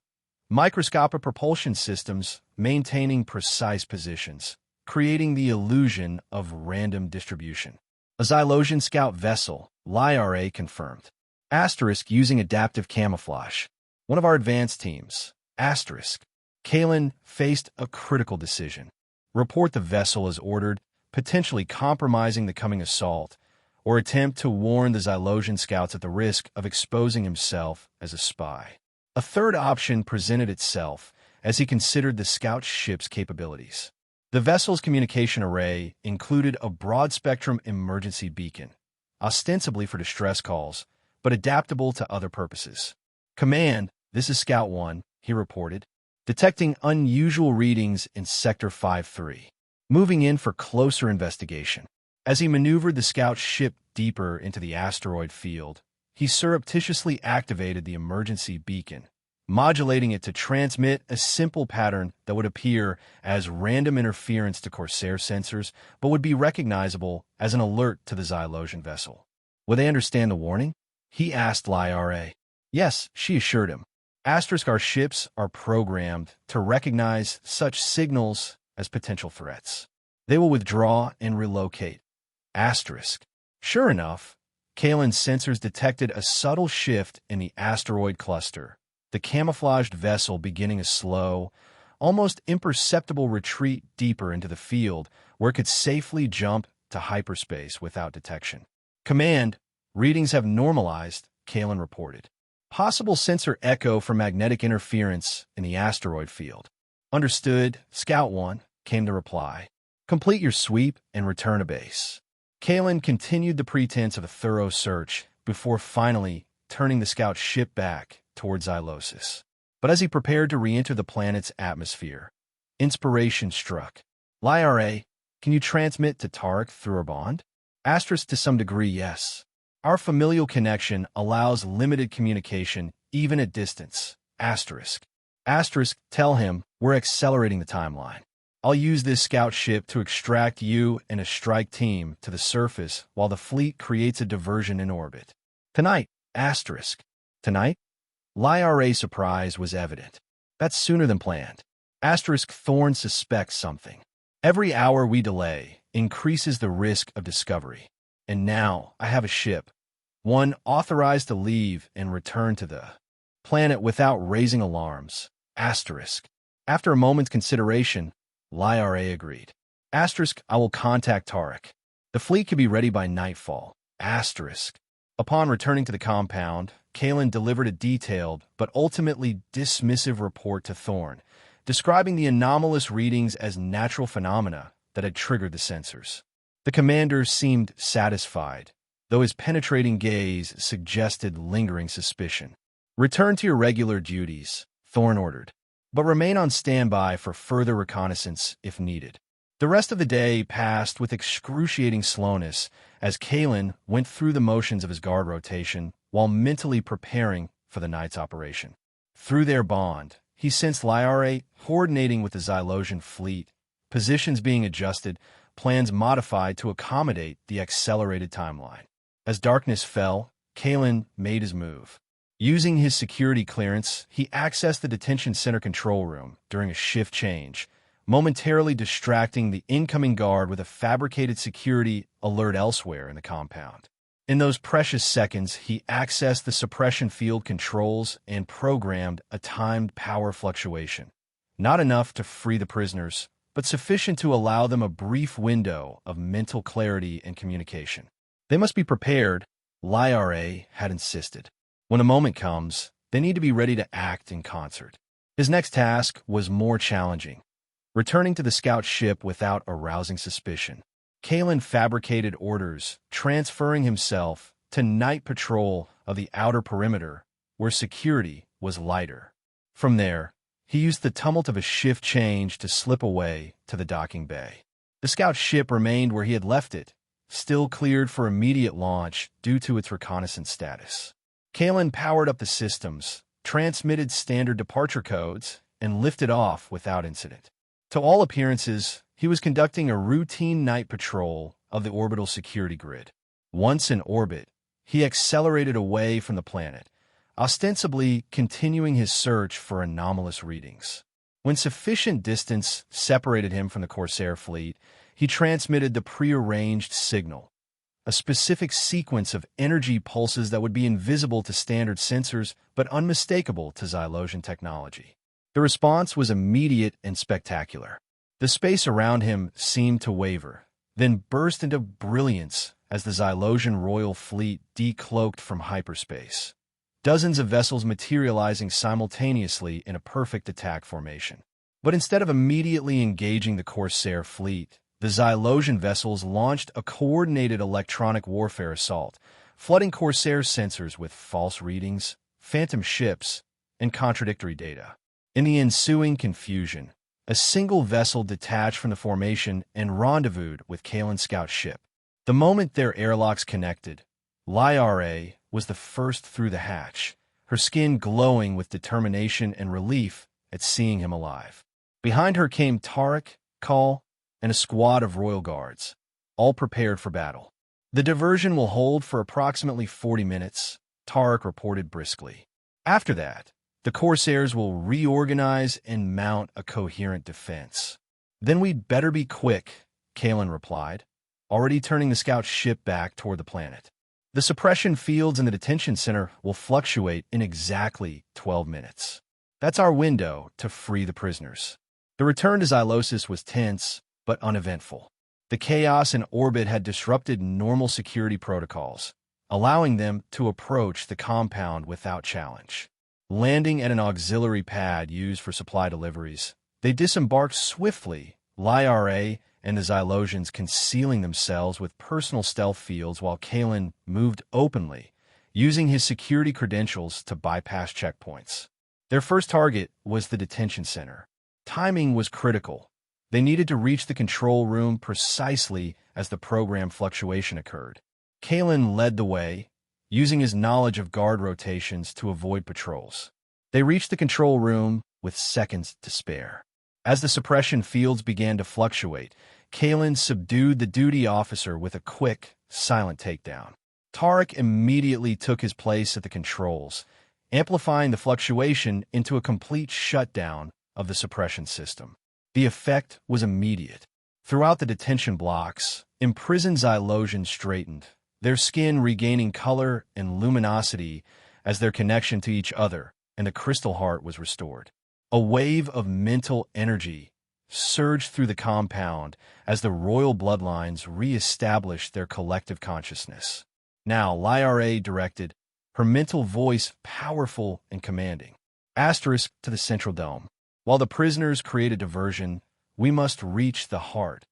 Microscopic propulsion systems maintaining precise positions, creating the illusion of random distribution. A Xylosian scout vessel, LIRA, confirmed. Asterisk using adaptive camouflage. One of our advanced teams. Asterisk. Kalen faced a critical decision. Report the vessel as ordered, potentially compromising the coming assault, or attempt to warn the Xylosian scouts at the risk of exposing himself as a spy. A third option presented itself as he considered the scout ship's capabilities. The vessel's communication array included a broad-spectrum emergency beacon, ostensibly for distress calls, but adaptable to other purposes. Command, this is Scout 1, he reported, detecting unusual readings in Sector 5-3. Moving in for closer investigation. As he maneuvered the scout ship deeper into the asteroid field, he surreptitiously activated the emergency beacon, modulating it to transmit a simple pattern that would appear as random interference to Corsair sensors, but would be recognizable as an alert to the Xylosian vessel. Would they understand the warning? He asked LIRA. Yes, she assured him. Asterisk, our ships are programmed to recognize such signals as potential threats. They will withdraw and relocate. Asterisk. Sure enough, Kalen's sensors detected a subtle shift in the asteroid cluster, the camouflaged vessel beginning a slow, almost imperceptible retreat deeper into the field where it could safely jump to hyperspace without detection. Command, readings have normalized, Kalen reported. Possible sensor echo for magnetic interference in the asteroid field. Understood, Scout 1, came the reply. Complete your sweep and return to base. Kalen continued the pretense of a thorough search before finally turning the scout ship back towards Xylosis. But as he prepared to re-enter the planet's atmosphere, inspiration struck. LIRA, can you transmit to Tarek through our bond? Asterisk, to some degree, yes. Our familial connection allows limited communication, even at distance. Asterisk. Asterisk, tell him we're accelerating the timeline. I'll use this scout ship to extract you and a strike team to the surface while the fleet creates a diversion in orbit. Tonight. Asterisk. Tonight? LIRA's surprise was evident. That's sooner than planned. Asterisk, Thorne suspects something. Every hour we delay increases the risk of discovery. And now I have a ship, one authorized to leave and return to the planet without raising alarms. Asterisk. After a moment's consideration, LIRA agreed. Asterisk, I will contact Tarek. The fleet could be ready by nightfall. Asterisk. Upon returning to the compound, Kalen delivered a detailed but ultimately dismissive report to Thorne, describing the anomalous readings as natural phenomena that had triggered the sensors. The commander seemed satisfied, though his penetrating gaze suggested lingering suspicion. Return to your regular duties, Thorne ordered, but remain on standby for further reconnaissance if needed. The rest of the day passed with excruciating slowness as Kalen went through the motions of his guard rotation while mentally preparing for the night's operation. Through their bond, he sensed LIRA coordinating with the Xylosian fleet, positions being adjusted, plans modified to accommodate the accelerated timeline. As darkness fell, Kalen made his move. Using his security clearance, he accessed the detention center control room during a shift change, momentarily distracting the incoming guard with a fabricated security alert elsewhere in the compound. In those precious seconds, he accessed the suppression field controls and programmed a timed power fluctuation. Not enough to free the prisoners, but sufficient to allow them a brief window of mental clarity and communication. They must be prepared, LIRA had insisted. When a moment comes, they need to be ready to act in concert. His next task was more challenging, returning to the scout ship without arousing suspicion. Kalen fabricated orders, transferring himself to night patrol of the outer perimeter, where security was lighter. From there, he used the tumult of a shift change to slip away to the docking bay. The scout ship remained where he had left it, still cleared for immediate launch due to its reconnaissance status. Kalen powered up the systems, transmitted standard departure codes, and lifted off without incident. To all appearances, he was conducting a routine night patrol of the orbital security grid. Once in orbit, he accelerated away from the planet, ostensibly continuing his search for anomalous readings. When sufficient distance separated him from the Corsair fleet, he transmitted the prearranged signal, a specific sequence of energy pulses that would be invisible to standard sensors but unmistakable to Xylosian technology. The response was immediate and spectacular. The space around him seemed to waver, then burst into brilliance as the Xylosian royal fleet decloaked from hyperspace, dozens of vessels materializing simultaneously in a perfect attack formation. But instead of immediately engaging the Corsair fleet, the Xylosian vessels launched a coordinated electronic warfare assault, flooding Corsair sensors with false readings, phantom ships, and contradictory data. In the ensuing confusion, a single vessel detached from the formation and rendezvoused with Kalen's scout ship. The moment their airlocks connected, Lyra was the first through the hatch, her skin glowing with determination and relief at seeing him alive. Behind her came Tarek, Kal, and a squad of royal guards, all prepared for battle. "The diversion will hold for approximately 40 minutes, Tarek reported briskly. After that, the Corsairs will reorganize and mount a coherent defense. Then we'd better be quick, Kalen replied, already turning the scout ship back toward the planet. The suppression fields in the detention center will fluctuate in exactly 12 minutes. That's our window to free the prisoners." The return to Xylosis was tense, but uneventful. The chaos in orbit had disrupted normal security protocols, allowing them to approach the compound without challenge. Landing at an auxiliary pad used for supply deliveries, they disembarked swiftly, Lyra and the Xylosians concealing themselves with personal stealth fields while Kalen moved openly, using his security credentials to bypass checkpoints. Their first target was the detention center. Timing was critical. They needed to reach the control room precisely as the program fluctuation occurred. Kalen led the way, using his knowledge of guard rotations to avoid patrols. They reached the control room with seconds to spare. As the suppression fields began to fluctuate, Kalen subdued the duty officer with a quick, silent takedown. Tarek immediately took his place at the controls, amplifying the fluctuation into a complete shutdown of the suppression system. The effect was immediate. Throughout the detention blocks, imprisoned Xylosians straightened, their skin regaining color and luminosity as their connection to each other and the crystal heart was restored. A wave of mental energy surged through the compound as the royal bloodlines re-established their collective consciousness. Now, Lyra directed, her mental voice powerful and commanding. Asterisk to the central dome. While the prisoners create a diversion, we must reach the heart.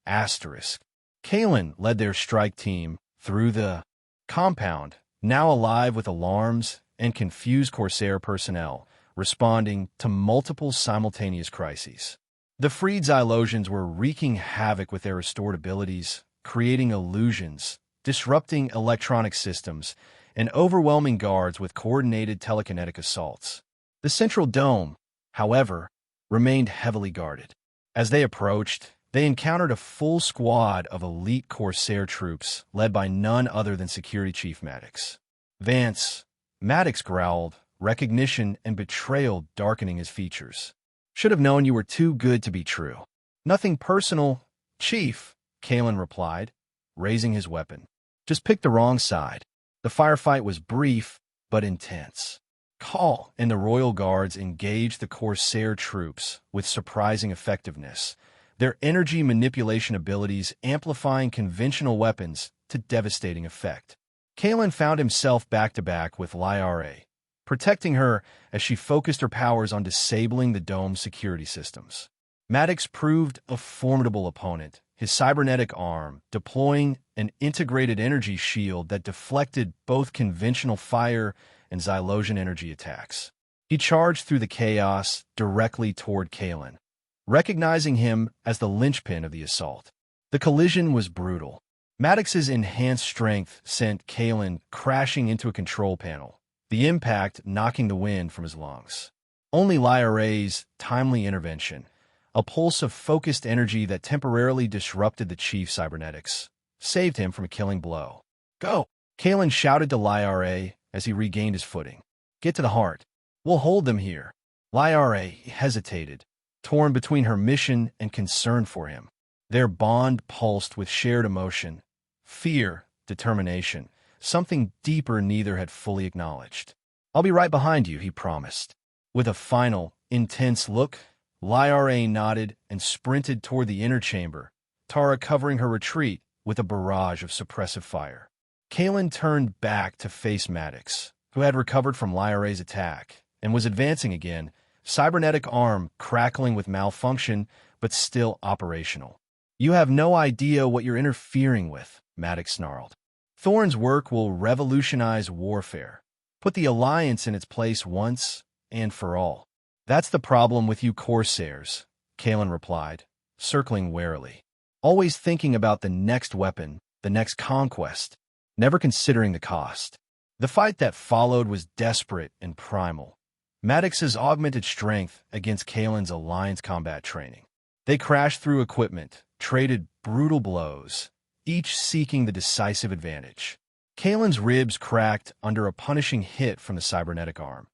Asterisk. Kalen led their strike team through the compound, now alive with alarms and confused Corsair personnel, responding to multiple simultaneous crises. The freed Xylosians were wreaking havoc with their restored abilities, creating illusions, disrupting electronic systems, and overwhelming guards with coordinated telekinetic assaults. The central dome, however, remained heavily guarded. As they approached, they encountered a full squad of elite Corsair troops led by none other than Security Chief Maddox. "Vance," Maddox growled, recognition and betrayal darkening his features. "Should have known you were too good to be true." "Nothing personal, Chief," Kalen replied, raising his weapon. "Just picked the wrong side." The firefight was brief but intense. Kal and the Royal Guards engaged the Corsair troops with surprising effectiveness, their energy manipulation abilities amplifying conventional weapons to devastating effect. Kalen found himself back-to-back with Lyra, protecting her as she focused her powers on disabling the dome's security systems. Maddox proved a formidable opponent, his cybernetic arm deploying an integrated energy shield that deflected both conventional fire and Xylosian energy attacks. He charged through the chaos directly toward Kalen, recognizing him as the linchpin of the assault. The collision was brutal. Maddox's enhanced strength sent Kalen crashing into a control panel, the impact knocking the wind from his lungs. Only Lyra's timely intervention, a pulse of focused energy that temporarily disrupted the chief's cybernetics, saved him from a killing blow. "Go!" Kalen shouted to Lyra as he regained his footing. "Get to the heart. We'll hold them here." Lyra hesitated, torn between her mission and concern for him. Their bond pulsed with shared emotion, fear, determination, something deeper neither had fully acknowledged. "I'll be right behind you," he promised. With a final, intense look, Lyra nodded and sprinted toward the inner chamber, Tara covering her retreat with a barrage of suppressive fire. Kalen turned back to face Maddox, who had recovered from Lyra's attack and was advancing again, cybernetic arm crackling with malfunction but still operational. "You have no idea what you're interfering with," Maddox snarled. "Thorn's work will revolutionize warfare. Put the Alliance in its place once and for all." "That's the problem with you Corsairs," Kalen replied, circling warily. "Always thinking about the next weapon, the next conquest, never considering the cost." The fight that followed was desperate and primal. Maddox's augmented strength against Kalen's Alliance combat training. They crashed through equipment, traded brutal blows, each seeking the decisive advantage. Kalen's ribs cracked under a punishing hit from the cybernetic arm.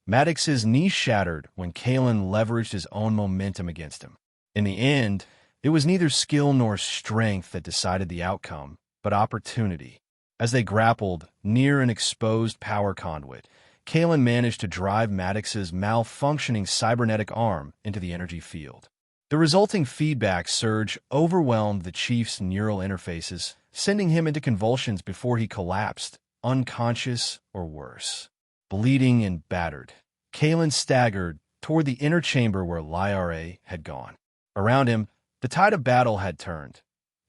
Maddox's knee shattered when Kalen leveraged his own momentum against him. In the end, it was neither skill nor strength that decided the outcome, but opportunity. As they grappled near an exposed power conduit, Kalen managed to drive Maddox's malfunctioning cybernetic arm into the energy field. The resulting feedback surge overwhelmed the chief's neural interfaces, sending him into convulsions before he collapsed, unconscious or worse. Bleeding and battered, Kalen staggered toward the inner chamber where Lyra had gone. Around him, the tide of battle had turned.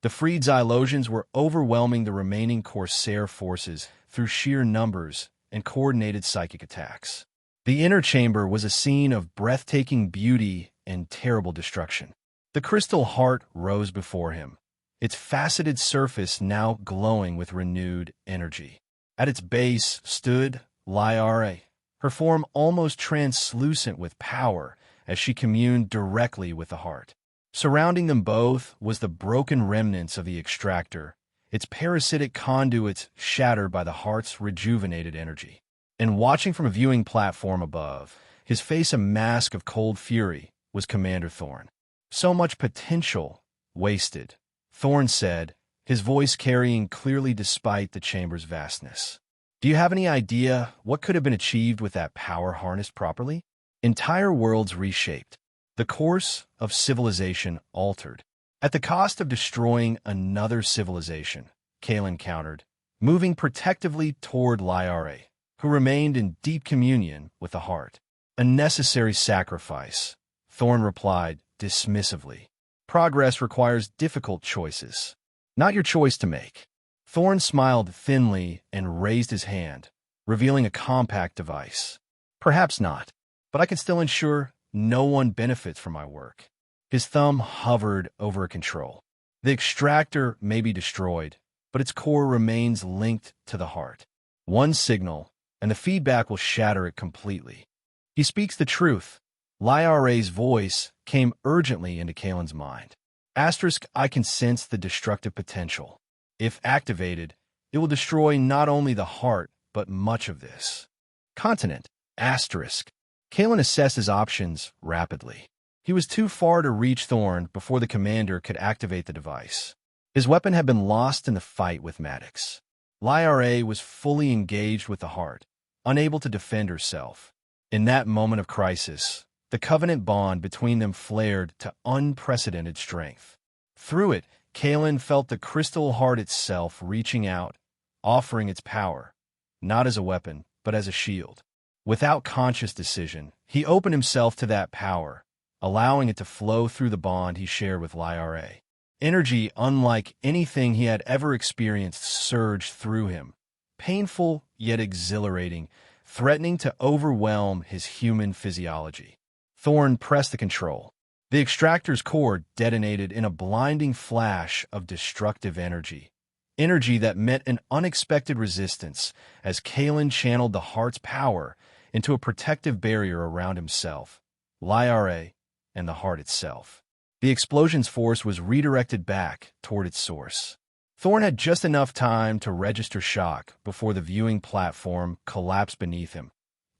The freed Xylosians were overwhelming the remaining Corsair forces through sheer numbers and coordinated psychic attacks. The inner chamber was a scene of breathtaking beauty and terrible destruction. The crystal heart rose before him, its faceted surface now glowing with renewed energy. At its base stood Lyra, her form almost translucent with power as she communed directly with the heart. Surrounding them both was the broken remnants of the extractor, its parasitic conduits shattered by the heart's rejuvenated energy. And watching from a viewing platform above, his face a mask of cold fury, was Commander Thorn. "So much potential wasted," Thorn said, his voice carrying clearly despite the chamber's vastness. "Do you have any idea what could have been achieved with that power harnessed properly? Entire worlds reshaped. The course of civilization altered. At the cost of destroying another civilization," Kalen countered, moving protectively toward Lyra, who remained in deep communion with the heart. "A necessary sacrifice," Thorn replied dismissively. "Progress requires difficult choices. Not your choice to make." Thorn smiled thinly and raised his hand, revealing a compact device. "Perhaps not, but I can still ensure no one benefits from my work." His thumb hovered over a control. "The extractor may be destroyed, but its core remains linked to the heart. One signal, and the feedback will shatter it completely." "He speaks the truth." Lyra's voice came urgently into Kalen's mind. "I can sense the destructive potential. If activated, it will destroy not only the heart, but much of this continent." Kalen assessed his options rapidly. He was too far to reach Thorn before the commander could activate the device. His weapon had been lost in the fight with Maddox. Lyra was fully engaged with the heart, unable to defend herself. In that moment of crisis, the covenant bond between them flared to unprecedented strength. Through it, Kalen felt the crystal heart itself reaching out, offering its power, not as a weapon, but as a shield. Without conscious decision, he opened himself to that power, allowing it to flow through the bond he shared with Lyra. Energy unlike anything he had ever experienced surged through him, painful yet exhilarating, threatening to overwhelm his human physiology. Thorn pressed the control. The extractor's core detonated in a blinding flash of destructive energy that met an unexpected resistance as Kalen channeled the heart's power into a protective barrier around himself, Lyra, and the heart itself. The explosion's force was redirected back toward its source. Thorn had just enough time to register shock before the viewing platform collapsed beneath him,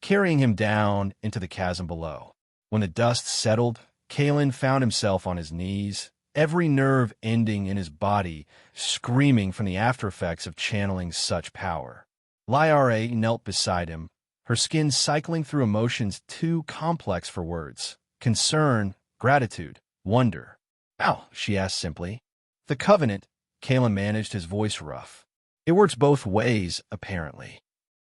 carrying him down into the chasm below. When the dust settled, Kalen found himself on his knees, every nerve ending in his body screaming from the aftereffects of channeling such power. Lyra knelt beside him, her skin cycling through emotions too complex for words. Concern, gratitude, wonder. "How?" she asked simply. "The Covenant," Kalen managed, his voice rough. "It works both ways, apparently."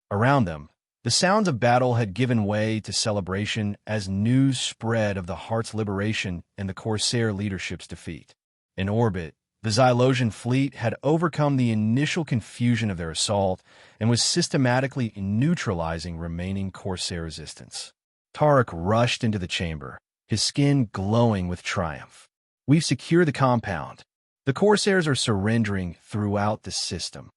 Around them, the sounds of battle had given way to celebration as news spread of the Heart's liberation and the Corsair leadership's defeat. In orbit, the Xylosian fleet had overcome the initial confusion of their assault and was systematically neutralizing remaining Corsair resistance. Tarek rushed into the chamber, his skin glowing with triumph. "We've secured the compound. The Corsairs are surrendering throughout the system."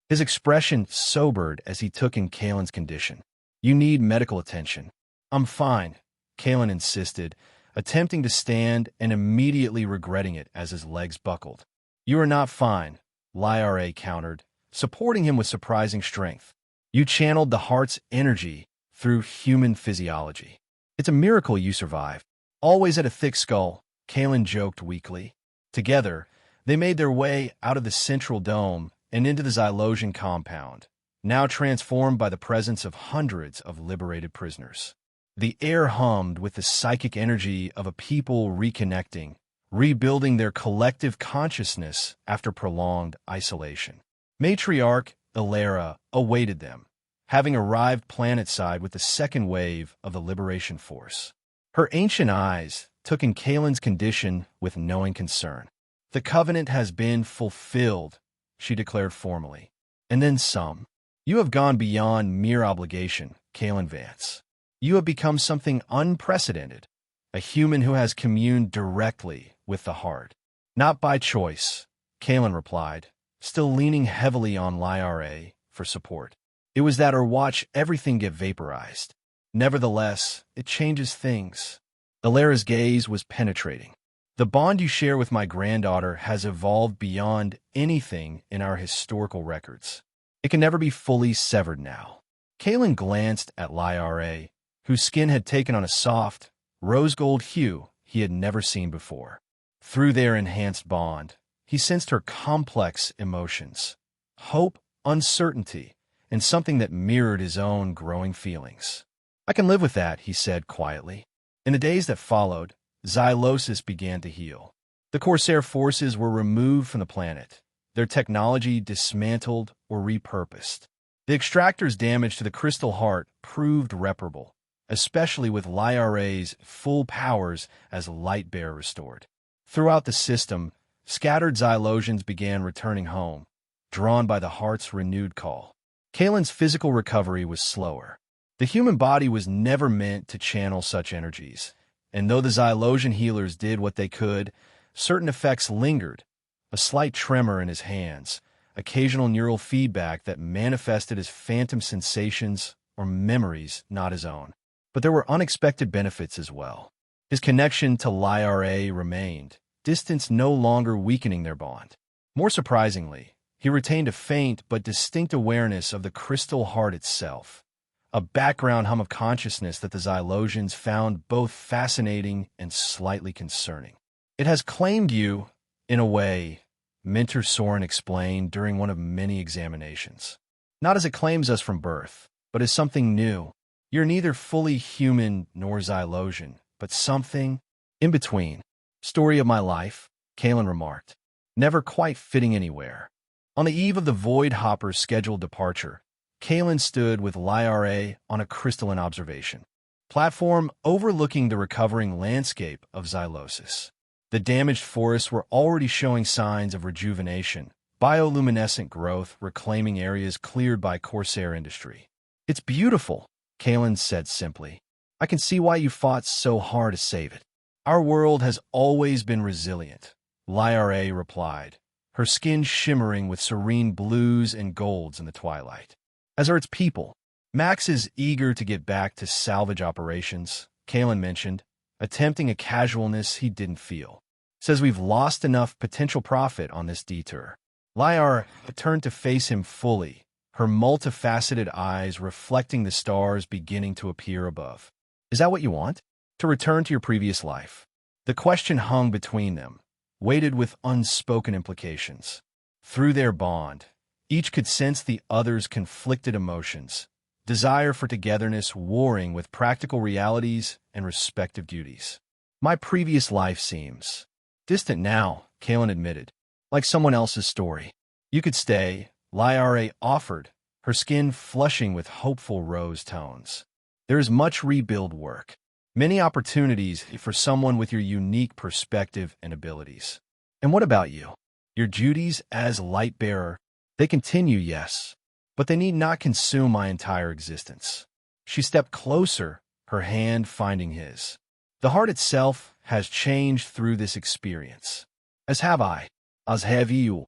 His expression sobered as he took in Kalen's condition. "You need medical attention." "I'm fine," Kalen insisted, attempting to stand and immediately regretting it as his legs buckled. "You are not fine," Lyra countered, supporting him with surprising strength. "You channeled the Heart's energy through human physiology. It's a miracle you survived." "Always at a thick skull," Kalen joked weakly. Together, they made their way out of the central dome and into the Xylosian compound, now transformed by the presence of hundreds of liberated prisoners. The air hummed with the psychic energy of a people reconnecting, rebuilding their collective consciousness after prolonged isolation. Matriarch Ilera awaited them, having arrived planetside with the second wave of the Liberation Force. Her ancient eyes took in Kalen's condition with knowing concern. "The Covenant has been fulfilled," she declared formally. "And then some. You have gone beyond mere obligation, Kalen Vance. You have become something unprecedented, a human who has communed directly with the Heart." "Not by choice," Kalen replied, still leaning heavily on Lyra for support. "It was that or watch everything get vaporized. Nevertheless, it changes things." Ilera's gaze was penetrating. "The bond you share with my granddaughter has evolved beyond anything in our historical records. It can never be fully severed now." Kalen glanced at Lyra, whose skin had taken on a soft, rose-gold hue he had never seen before. Through their enhanced bond, he sensed her complex emotions: hope, uncertainty, and something that mirrored his own growing feelings. "I can live with that," he said quietly. In the days that followed, Xylosis began to heal. The Corsair forces were removed from the planet, their technology dismantled or repurposed. The extractor's damage to the Crystal Heart proved reparable, especially with Lyra's full powers as Lightbearer restored. Throughout the system, scattered Xylosians began returning home, drawn by the Heart's renewed call. Kalen's physical recovery was slower. The human body was never meant to channel such energies, and though the Xylosian healers did what they could, certain effects lingered: a slight tremor in his hands, occasional neural feedback that manifested as phantom sensations or memories not his own. But there were unexpected benefits as well. His connection to Lyra remained, distance no longer weakening their bond. More surprisingly, he retained a faint but distinct awareness of the Crystal Heart itself, a background hum of consciousness that the Xylosians found both fascinating and slightly concerning. "It has claimed you, in a way," Mentor Soren explained during one of many examinations. "Not as it claims us from birth, but as something new. You're neither fully human nor Xylosian, but something in between." "Story of my life," Kalen remarked, never quite fitting anywhere. On the eve of the Void Hopper's scheduled departure, Kalen stood with Lyra on a crystalline observation platform overlooking the recovering landscape of Xylosis. The damaged forests were already showing signs of rejuvenation, bioluminescent growth reclaiming areas cleared by Corsair industry. "It's beautiful," Kalen said simply. "I can see why you fought so hard to save it." "Our world has always been resilient," Lyra replied, her skin shimmering with serene blues and golds in the twilight. "As are its people. Max is eager to get back to salvage operations," Kalen mentioned, attempting a casualness he didn't feel. "Says we've lost enough potential profit on this detour." Lyra turned to face him fully, her multifaceted eyes reflecting the stars beginning to appear above. "Is that what you want? To return to your previous life?" The question hung between them, weighted with unspoken implications. Through their bond, each could sense the other's conflicted emotions, desire for togetherness warring with practical realities and respective duties. My previous life seems distant now, Kalen admitted, like someone else's story. You could stay, Lyra offered, her skin flushing with hopeful rose tones. There is much rebuild work, many opportunities for someone with your unique perspective and abilities. And what about you? Your duties as light bearer, they continue, yes, but they need not consume my entire existence. She stepped closer, her hand finding his. The heart itself has changed through this experience. As have I. As have you.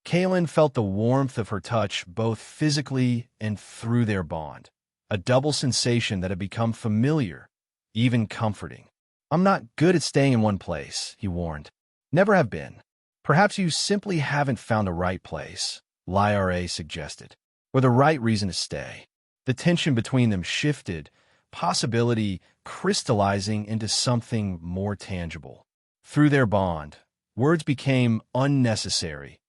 Kalen felt the warmth of her touch both physically and through their bond, a double sensation that had become familiar, even comforting. I'm not good at staying in one place, he warned. Never have been. Perhaps you simply haven't found the right place, Lyra suggested, or the right reason to stay. The tension between them shifted, possibility crystallizing into something more tangible. Through their bond, words became unnecessary,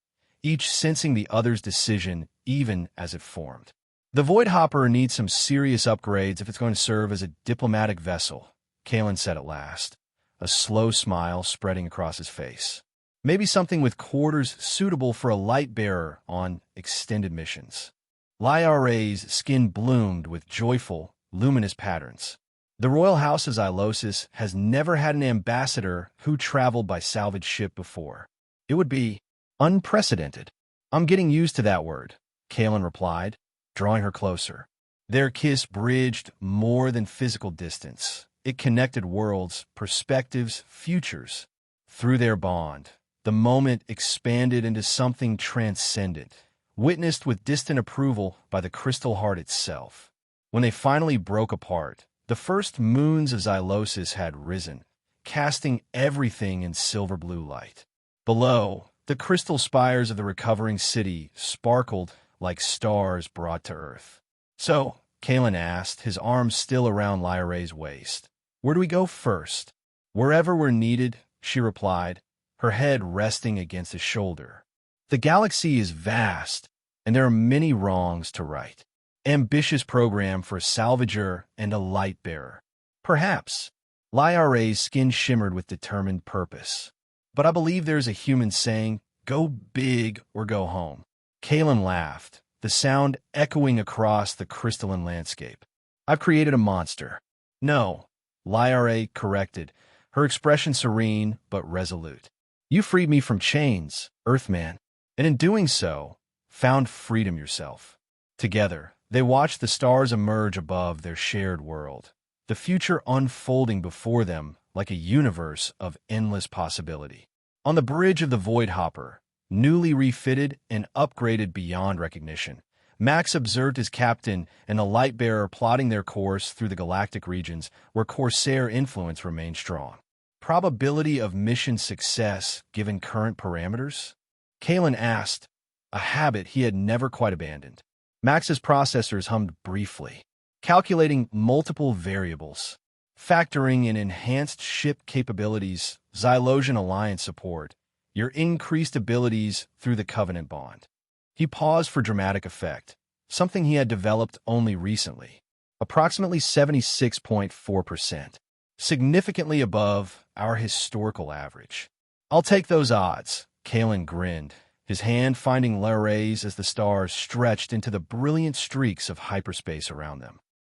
each sensing the other's decision even as it formed. The Void Hopper needs some serious upgrades if it's going to serve as a diplomatic vessel, Kalen said at last, a slow smile spreading across his face. Maybe something with quarters suitable for a light bearer on extended missions. Lyra's skin bloomed with joyful, luminous patterns. The Royal House of Xylosis has never had an ambassador who traveled by salvage ship before. It would be unprecedented. I'm getting used to that word, Kalen replied, drawing her closer. Their kiss bridged more than physical distance. It connected worlds, perspectives, futures. Through their bond, the moment expanded into something transcendent, witnessed with distant approval by the crystal heart itself. When they finally broke apart, the first moons of Xylosis had risen, casting everything in silver blue light. Below, the crystal spires of the recovering city sparkled like stars brought to earth. So, Kalen asked, his arms still around Lyra's waist, where do we go first? Wherever we're needed, she replied, her head resting against his shoulder. The galaxy is vast, and there are many wrongs to right. Ambitious program for a salvager and a light bearer. Perhaps. Lyra's skin shimmered with determined purpose. But I believe there's a human saying, go big or go home. Kalen laughed, the sound echoing across the crystalline landscape. I've created a monster. No, Lyra corrected, her expression serene but resolute. You freed me from chains, Earthman, and in doing so, found freedom yourself. Together, they watched the stars emerge above their shared world, the future unfolding before them like a universe of endless possibility. On the bridge of the Void Hopper, newly refitted and upgraded beyond recognition, Max observed his captain and the Lightbearer plotting their course through the galactic regions where Corsair influence remained strong. Probability of mission success given current parameters? Kalen asked, a habit he had never quite abandoned. Max's processors hummed briefly, calculating multiple variables, factoring in enhanced ship capabilities, Xylosian Alliance support, your increased abilities through the Covenant bond. He paused for dramatic effect, something he had developed only recently. Approximately 76.4%, significantly above our historical average. I'll take those odds, Kalen grinned, his hand finding Lyra's as the stars stretched into the brilliant streaks of hyperspace around them.